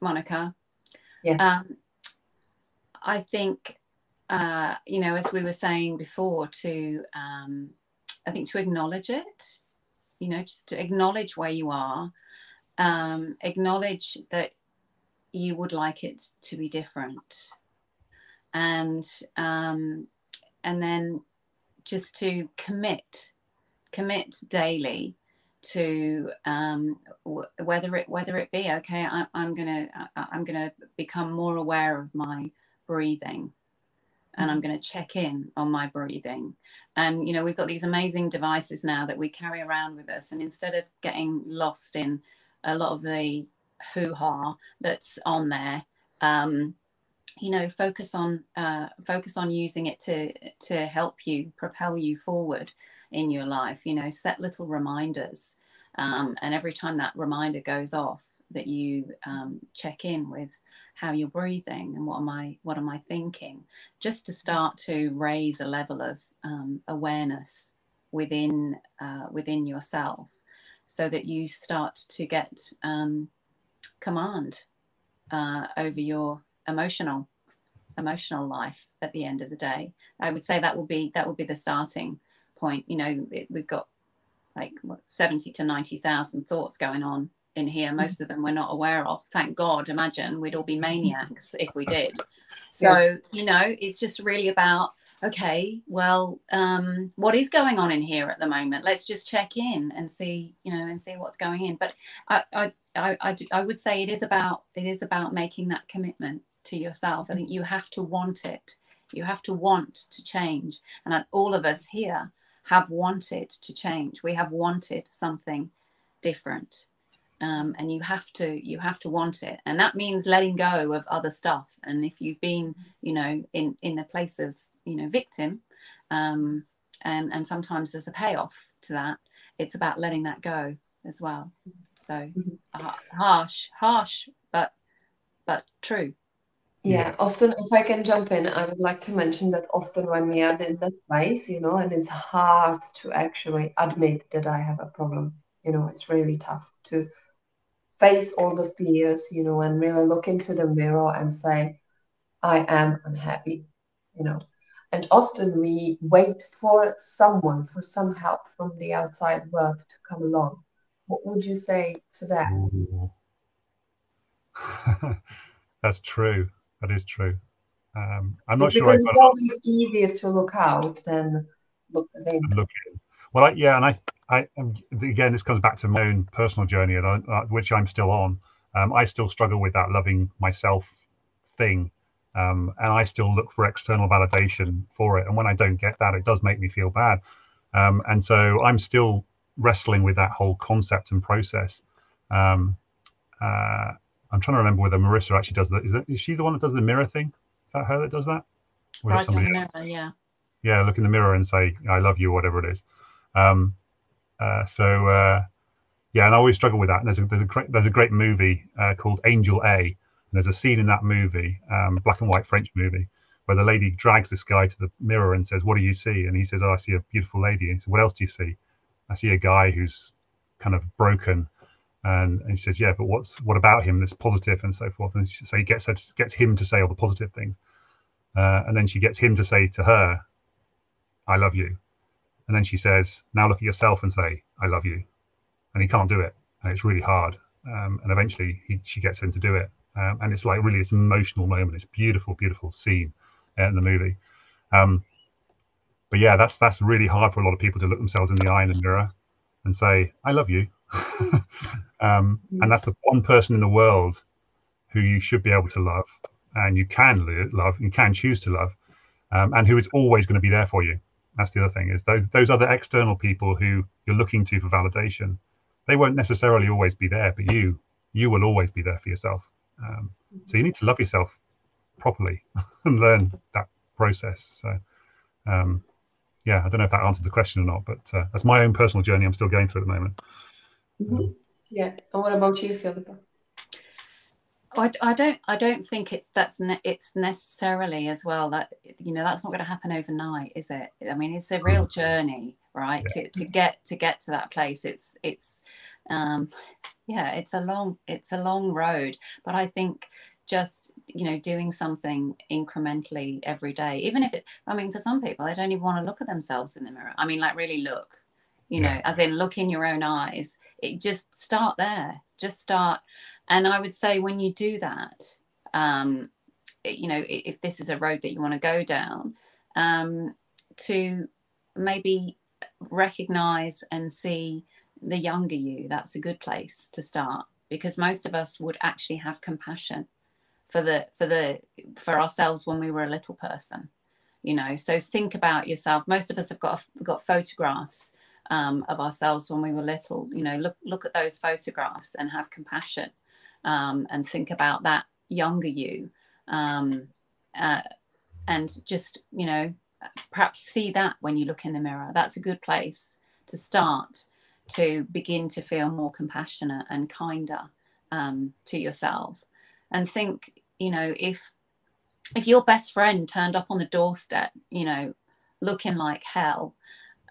Monica. Yeah. I think, as we were saying before, I think to acknowledge it, just to acknowledge where you are, acknowledge that you would like it to be different, and then just to commit daily to whether it be okay. I'm gonna become more aware of my breathing, and I'm going to check in on my breathing. And we've got these amazing devices now that we carry around with us, and instead of getting lost in a lot of the hoo-ha that's on there, focus on using it to help you propel you forward in your life. Set little reminders, and every time that reminder goes off, that you check in with how you're breathing and what am I thinking, just to start to raise a level of awareness within yourself, so that you start to get command over your emotional life at the end of the day. I would say that will be the starting point. We've got like 70 to 90,000 thoughts going on in here. Most of them we're not aware of. Thank God. Imagine we'd all be maniacs if we did. So, it's just really about, okay, well, what is going on in here at the moment? Let's just check in and see, and see what's going in. But I would say it is about making that commitment to yourself. I think you have to want it. You have to want to change. And all of us here have wanted to change. We have wanted something different. And you have to want it, and that means letting go of other stuff. And if you've been in a place of victim, and sometimes there's a payoff to that, it's about letting that go as well. So harsh but true. Yeah, often, if I can jump in, I would like to mention that often when we are in that place, and it's hard to actually admit that I have a problem. It's really tough to face all the fears, and really look into the mirror and say, I am unhappy, And often we wait for someone, for some help from the outside world to come along. What would you say to that? That's true. That is true. I'm not It's sure. because it's always easier to look out than look within. Look in. Well, I again, this comes back to my own personal journey, which I'm still on. I still struggle with that loving myself thing, and I still look for external validation for it. And when I don't get that, it does make me feel bad. And so I'm still wrestling with that whole concept and process. I'm trying to remember whether Marissa actually does that. Is she the one that does the mirror thing? Is that her that does that? Or Right, somebody mirror, else? yeah. Yeah, look in the mirror and say, I love you, or whatever it is. Yeah, and I always struggle with that. And there's a great movie called Angel A. And there's a scene in that movie, black and white French movie, where the lady drags this guy to the mirror and says, what do you see? And he says, oh, I see a beautiful lady. And he says, what else do you see? I see a guy who's kind of broken. And he says, yeah, but what about him that's positive, and so forth. And so he gets him to say all the positive things. And then she gets him to say to her, I love you. And then she says, now look at yourself and say, I love you. And he can't do it. and it's really hard. And eventually she gets him to do it, and it's like really this emotional moment. It's a beautiful, beautiful scene in the movie. But yeah, that's really hard for a lot of people to look themselves in the eye in the mirror and say, "I love you." And that's the one person in the world who you should be able to love, and you can love, you can choose to love, and who is always going to be there for you. That's the other thing, is those other external people who you're looking to for validation, they won't necessarily always be there, but you will always be there for yourself. So you need to love yourself properly and learn that process. So yeah, I don't know if that answered the question or not, but that's my own personal journey I'm still going through at the moment. Yeah. And what about you, Philippa? I don't think it's necessarily as well that, you know, that's not going to happen overnight, is it? I mean, it's a real journey, right? Yeah. To get to that place. It's yeah, it's a long road, but I think just, you know, doing something incrementally every day, even if I mean, for some people, they don't even want to look at themselves in the mirror. I mean, like really look, you know, as in look in your own eyes. It just start there, just start. And I would say when you do that, you know, if this is a road that you want to go down, to maybe recognize and see the younger you, that's a good place to start, because most of us would actually have compassion for ourselves when we were a little person, you know. So think about yourself. Most of us have got photographs of ourselves when we were little, you know. Look at those photographs and have compassion, and think about that younger you, and just, you know, perhaps see that when you look in the mirror. That's a good place to start, to begin to feel more compassionate and kinder to yourself. And think, you know, if your best friend turned up on the doorstep, you know, looking like hell,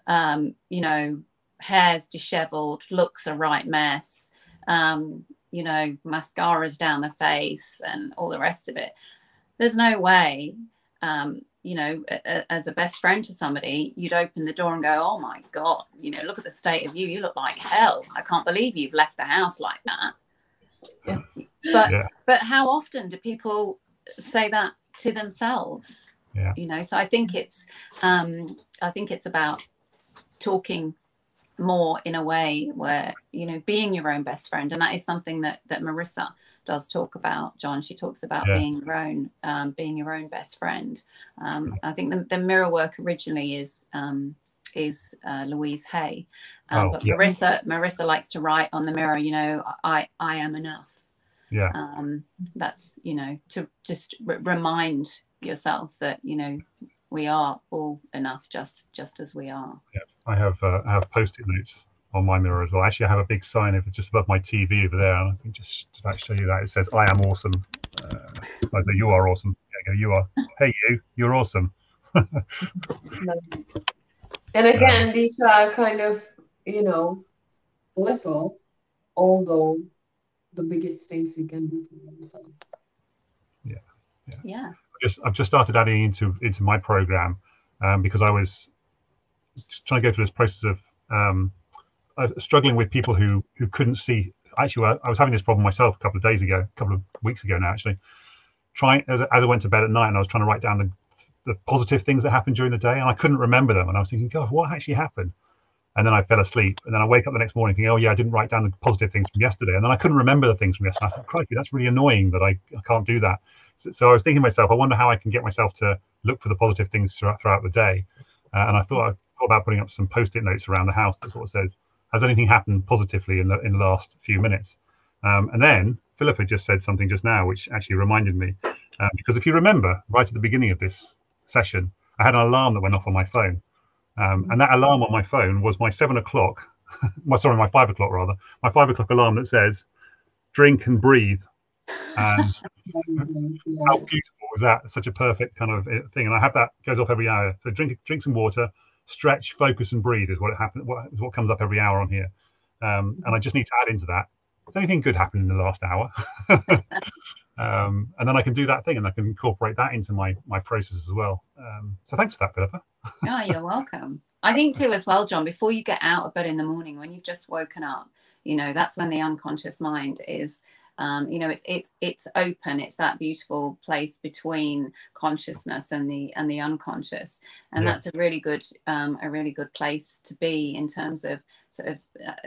you know, hair's disheveled, looks a right mess, you know, mascara's down the face and all the rest of it, there's no way, you know, as a best friend to somebody, you'd open the door and go, "Oh my God, you know, look at the state of you. You look like hell. I can't believe you've left the house like that." Yeah. But how often do people say that to themselves? Yeah. You know, so I think it's about talking more in a way where, you know, being your own best friend. And that is something that Marissa does talk about, John. She talks about being your own best friend. I think the mirror work originally is Louise Hay, but Marissa likes to write on the mirror, you know, I am enough. Yeah. That's, you know, to just remind yourself that, you know, we are all enough just as we are. Yeah. I have post-it notes on my mirror as well. Actually, I have a big sign of it just above my TV over there, and I can just about show you that. It says, "I am awesome." I say, "You are awesome." There you go. You are. Hey, you're awesome. And again, these are kind of, you know, little, although the biggest things we can do for themselves. Yeah. I've just started adding into my program, because I was trying to go through this process of struggling with people who couldn't see. Actually, I was having this problem myself a couple of weeks ago now, actually. As I went to bed at night, and I was trying to write down the positive things that happened during the day, and I couldn't remember them. And I was thinking, God, what actually happened? And then I fell asleep. And then I wake up the next morning thinking, oh yeah, I didn't write down the positive things from yesterday. And then I couldn't remember the things from yesterday. I thought, crikey, that's really annoying that I can't do that. So I was thinking to myself, I wonder how I can get myself to look for the positive things throughout the day. And I thought about putting up some post-it notes around the house that sort of says, has anything happened positively in the last few minutes? And then Philippa just said something just now, which actually reminded me. Because if you remember, right at the beginning of this session, I had an alarm that went off on my phone. And that alarm on my phone was my 7 o'clock, my 5 o'clock rather, my 5 o'clock alarm that says, drink and breathe. And how beautiful was that? Such a perfect kind of thing. And I have that goes off every hour. So drink some water, stretch, focus and breathe is what comes up every hour on here. And I just need to add into that, has anything good happened in the last hour? And then I can do that thing, and I can incorporate that into my process as well. So thanks for that, Philippa. Oh, you're welcome. I think too as well, John, before you get out of bed in the morning, when you've just woken up, You know, that's when the unconscious mind is, you know, it's open. It's that beautiful place between consciousness and the unconscious, and that's a really good place to be in terms of sort of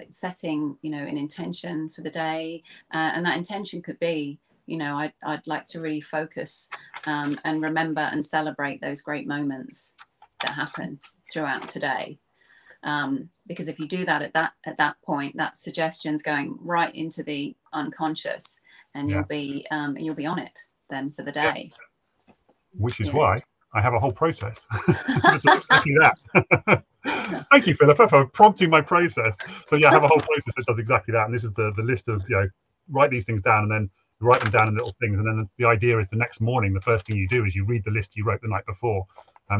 setting, you know, an intention for the day, and that intention could be, you know, I'd like to really focus and remember and celebrate those great moments that happen throughout today. Because if you do that at that point, that suggestion's going right into the unconscious, and you'll be on it then for the day. Which is why I have a whole process. Exactly that. Thank you, Philippa, for prompting my process. So yeah, I have a whole process that does exactly that, and this is the list of, you know, write these things down and then write them down in little things, and then the idea is the next morning the first thing you do is you read the list you wrote the night before,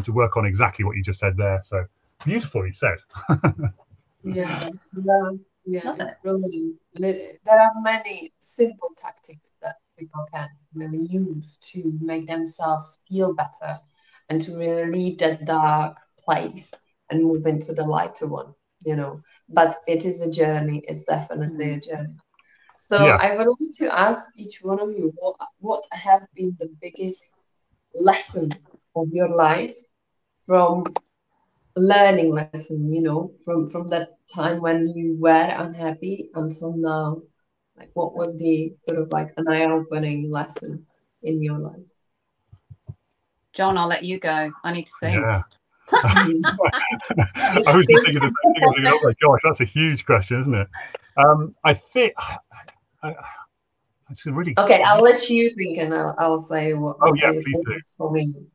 to work on exactly what you just said there. So beautifully said. Yeah, it's brilliant. And there are many simple tactics that people can really use to make themselves feel better and to really leave that dark place and move into the lighter one, you know. But it is a journey. It's definitely a journey. So I would like to ask each one of you, what have been the biggest lesson of your life from learning lesson, you know, from that time when you were unhappy until now? Like, what was the sort of like an eye-opening lesson in your life? John, I'll let you go. I need to think. Yeah. I was just thinking the same thing. I was thinking, oh my gosh, that's a huge question, isn't it? I think it's really okay. I'll let you think, and I'll say what it please was for me.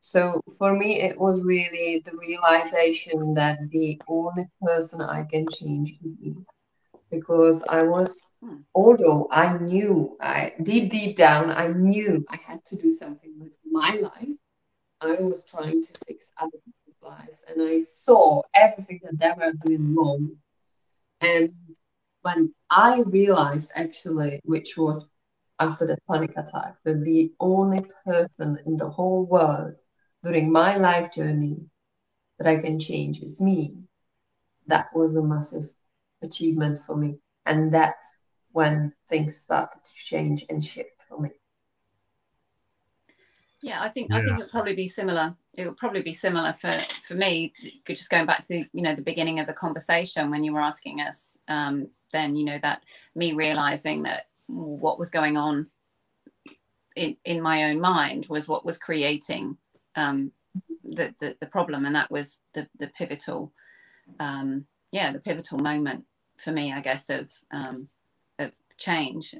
So for me, it was really the realization that the only person I can change is me. Because I was, although I knew, deep down, I knew I had to do something with my life, I was trying to fix other people's lives. And I saw everything that they were doing wrong. And when I realized, actually, which was after that panic attack, that the only person in the whole world during my life journey that I can change is me, that was a massive achievement for me. And that's when things started to change and shift for me. Yeah, I think it'll probably be similar. It will probably be similar for me. Just going back to the, you know, the beginning of the conversation when you were asking us, then, you know, that me realizing that what was going on in my own mind was what was creating the problem, and that was the pivotal the pivotal moment for me, I guess, of change.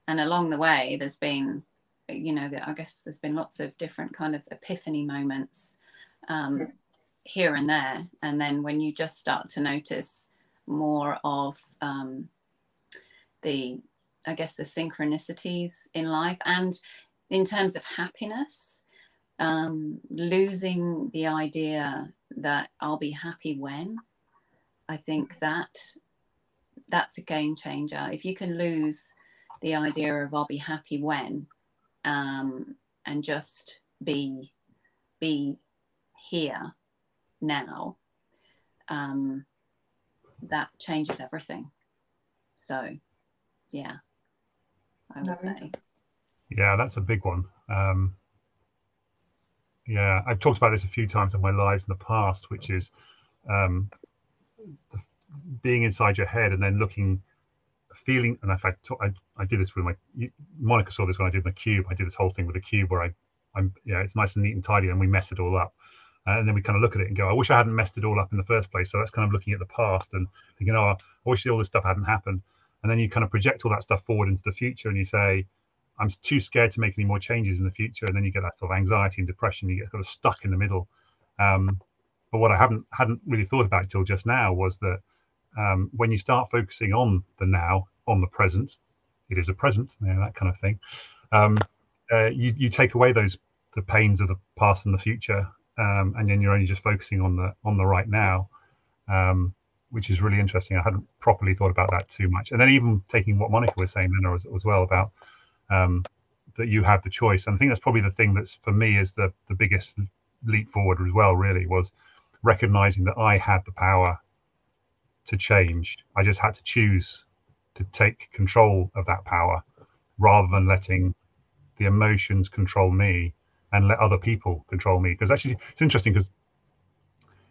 And along the way there's been, you know, I guess there's been lots of different kind of epiphany moments here and there, and then when you just start to notice more of the synchronicities in life, and in terms of happiness, losing the idea that I'll be happy when, I think that's a game changer. If you can lose the idea of I'll be happy when, and just be here now, that changes everything. So yeah, I would say. Yeah, that's a big one. Yeah, I've talked about this a few times in my lives in the past, which is being inside your head and then feeling. And in fact, I did this with Monica saw this when I did my cube. I did this whole thing with a cube where it's nice and neat and tidy, and we mess it all up. And then we kind of look at it and go, I wish I hadn't messed it all up in the first place. So that's kind of looking at the past and thinking, oh, I wish all this stuff hadn't happened. And then you kind of project all that stuff forward into the future, and you say, I'm too scared to make any more changes in the future. And then you get that sort of anxiety and depression. You get sort of stuck in the middle. But what I hadn't really thought about till just now was that when you start focusing on the now, on the present, it is a present, you know, that kind of thing. You take away the pains of the past and the future, and then you're only just focusing on the right now, which is really interesting. I hadn't properly thought about that too much. And then even taking what Monica was saying then as well about that you have the choice. And I think that's probably the thing that's for me is the biggest leap forward as well, really, was recognizing that I had the power to change. I just had to choose to take control of that power, rather than letting the emotions control me and let other people control me. Because actually, it's interesting, because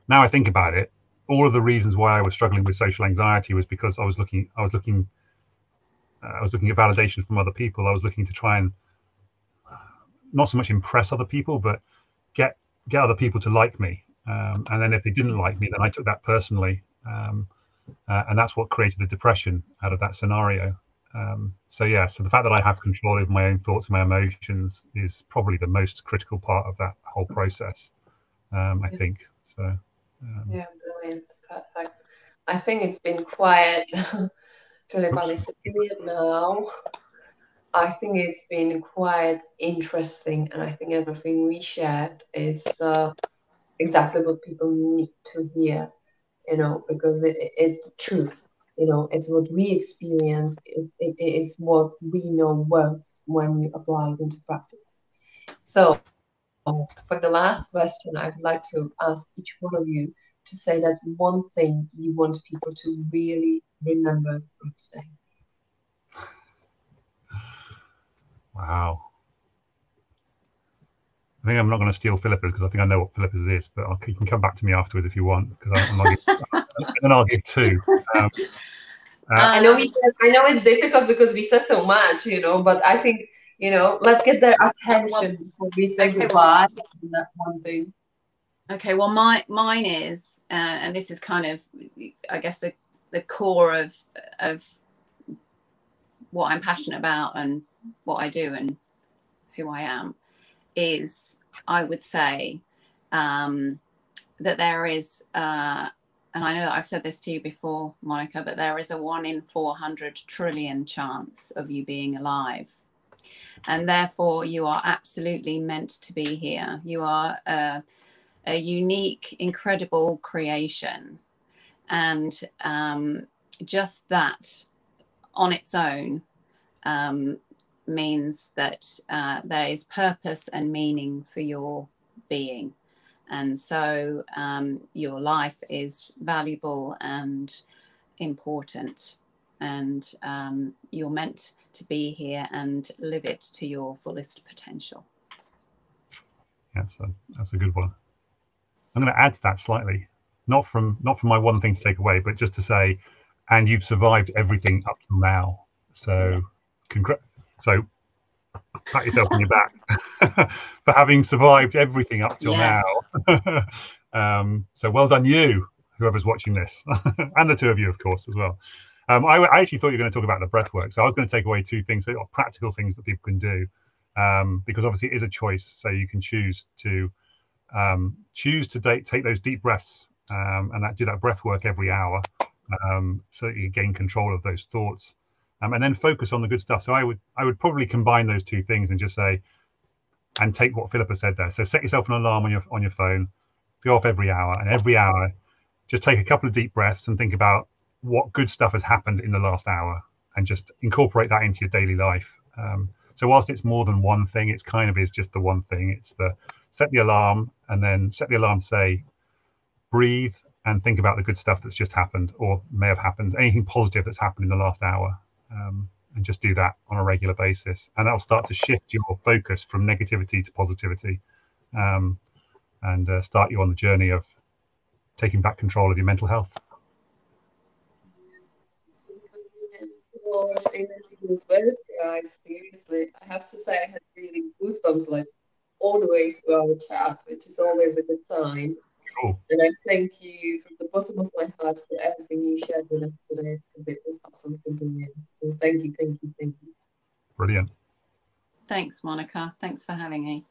now I think about it, all of the reasons why I was struggling with social anxiety was because I was looking at validation from other people. I was looking to try and not so much impress other people, but get other people to like me. And then if they didn't like me, then I took that personally. And that's what created the depression out of that scenario. So the fact that I have control over my own thoughts and my emotions is probably the most critical part of that whole process, I think. So yeah, brilliant, perfect. I think it's been quiet. Philippa, is it clear now? I think it's been quite interesting, and I think everything we shared is exactly what people need to hear, because it's the truth. It's what we experience. It is what we know works when you apply it into practice. So, for the last question, I'd like to ask each one of you to say that one thing you want people to really remember from today. wow. I think I'm not going to steal Philippa, because I think I know what Philippa's is, but you can come back to me afterwards if you want, because I'll give two. I know it's difficult because we said so much, but I think, let's get their attention before we say goodbye. That one thing. Okay, well, mine is, and this is kind of, I guess, the core of what I'm passionate about and what I do and who I am, is, I would say, that there is, and I know that I've said this to you before, Monica, but there is a 1 in 400 trillion chance of you being alive. And therefore, you are absolutely meant to be here. You are a unique, incredible creation. And just that on its own means that there is purpose and meaning for your being. And so your life is valuable and important, and you're meant to be here and live it to your fullest potential. That's a good one. I'm going to add to that slightly, not from my one thing to take away, but just to say, and you've survived everything up till now. So, so pat yourself on your back for having survived everything up till now. So well done, you, whoever's watching this, and the two of you, of course, as well. I actually thought you were going to talk about the breath work, so I was going to take away two things, so practical things that people can do, because obviously it is a choice. So you can choose to take those deep breaths, and do that breath work every hour, so that you gain control of those thoughts, and then focus on the good stuff. So I would probably combine those two things and just say, and take what Philippa said there. So set yourself an alarm on your phone, go off every hour, and every hour just take a couple of deep breaths and think about what good stuff has happened in the last hour, and just incorporate that into your daily life. So whilst it's more than one thing, it's kind of is just the one thing. It's set the alarm, and then set the alarm to say, breathe and think about the good stuff that's just happened or may have happened, anything positive that's happened in the last hour, and just do that on a regular basis. And that'll start to shift your focus from negativity to positivity, and start you on the journey of taking back control of your mental health. Lord, amen to those words, guys. Seriously, I have to say I had really goosebumps like all the way through our chat, which is always a good sign. Cool. And I thank you from the bottom of my heart for everything you shared with us today, because it was absolutely brilliant. So thank you, thank you, thank you. Brilliant. Thanks, Monica. Thanks for having me.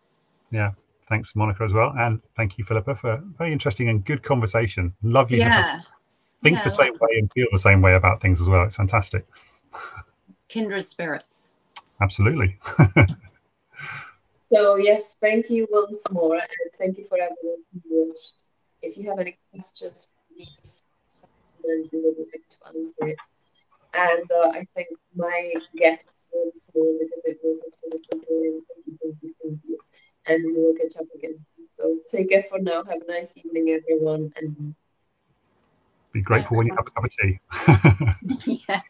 Yeah. Thanks, Monica, as well. And thank you, Philippa, for a very interesting and good conversation. Love you to think the same way and feel the same way about things as well. It's fantastic. Kindred spirits. Absolutely. So yes, thank you once more, and thank you for everyone who watched. If you have any questions, please comment, we will be happy to answer it. And I thank my guests once more, because it was absolutely brilliant. Thank you, thank you, thank you. And we will catch up again soon. So take care for now. Have a nice evening, everyone, and be grateful when you have a cup of tea. Yeah.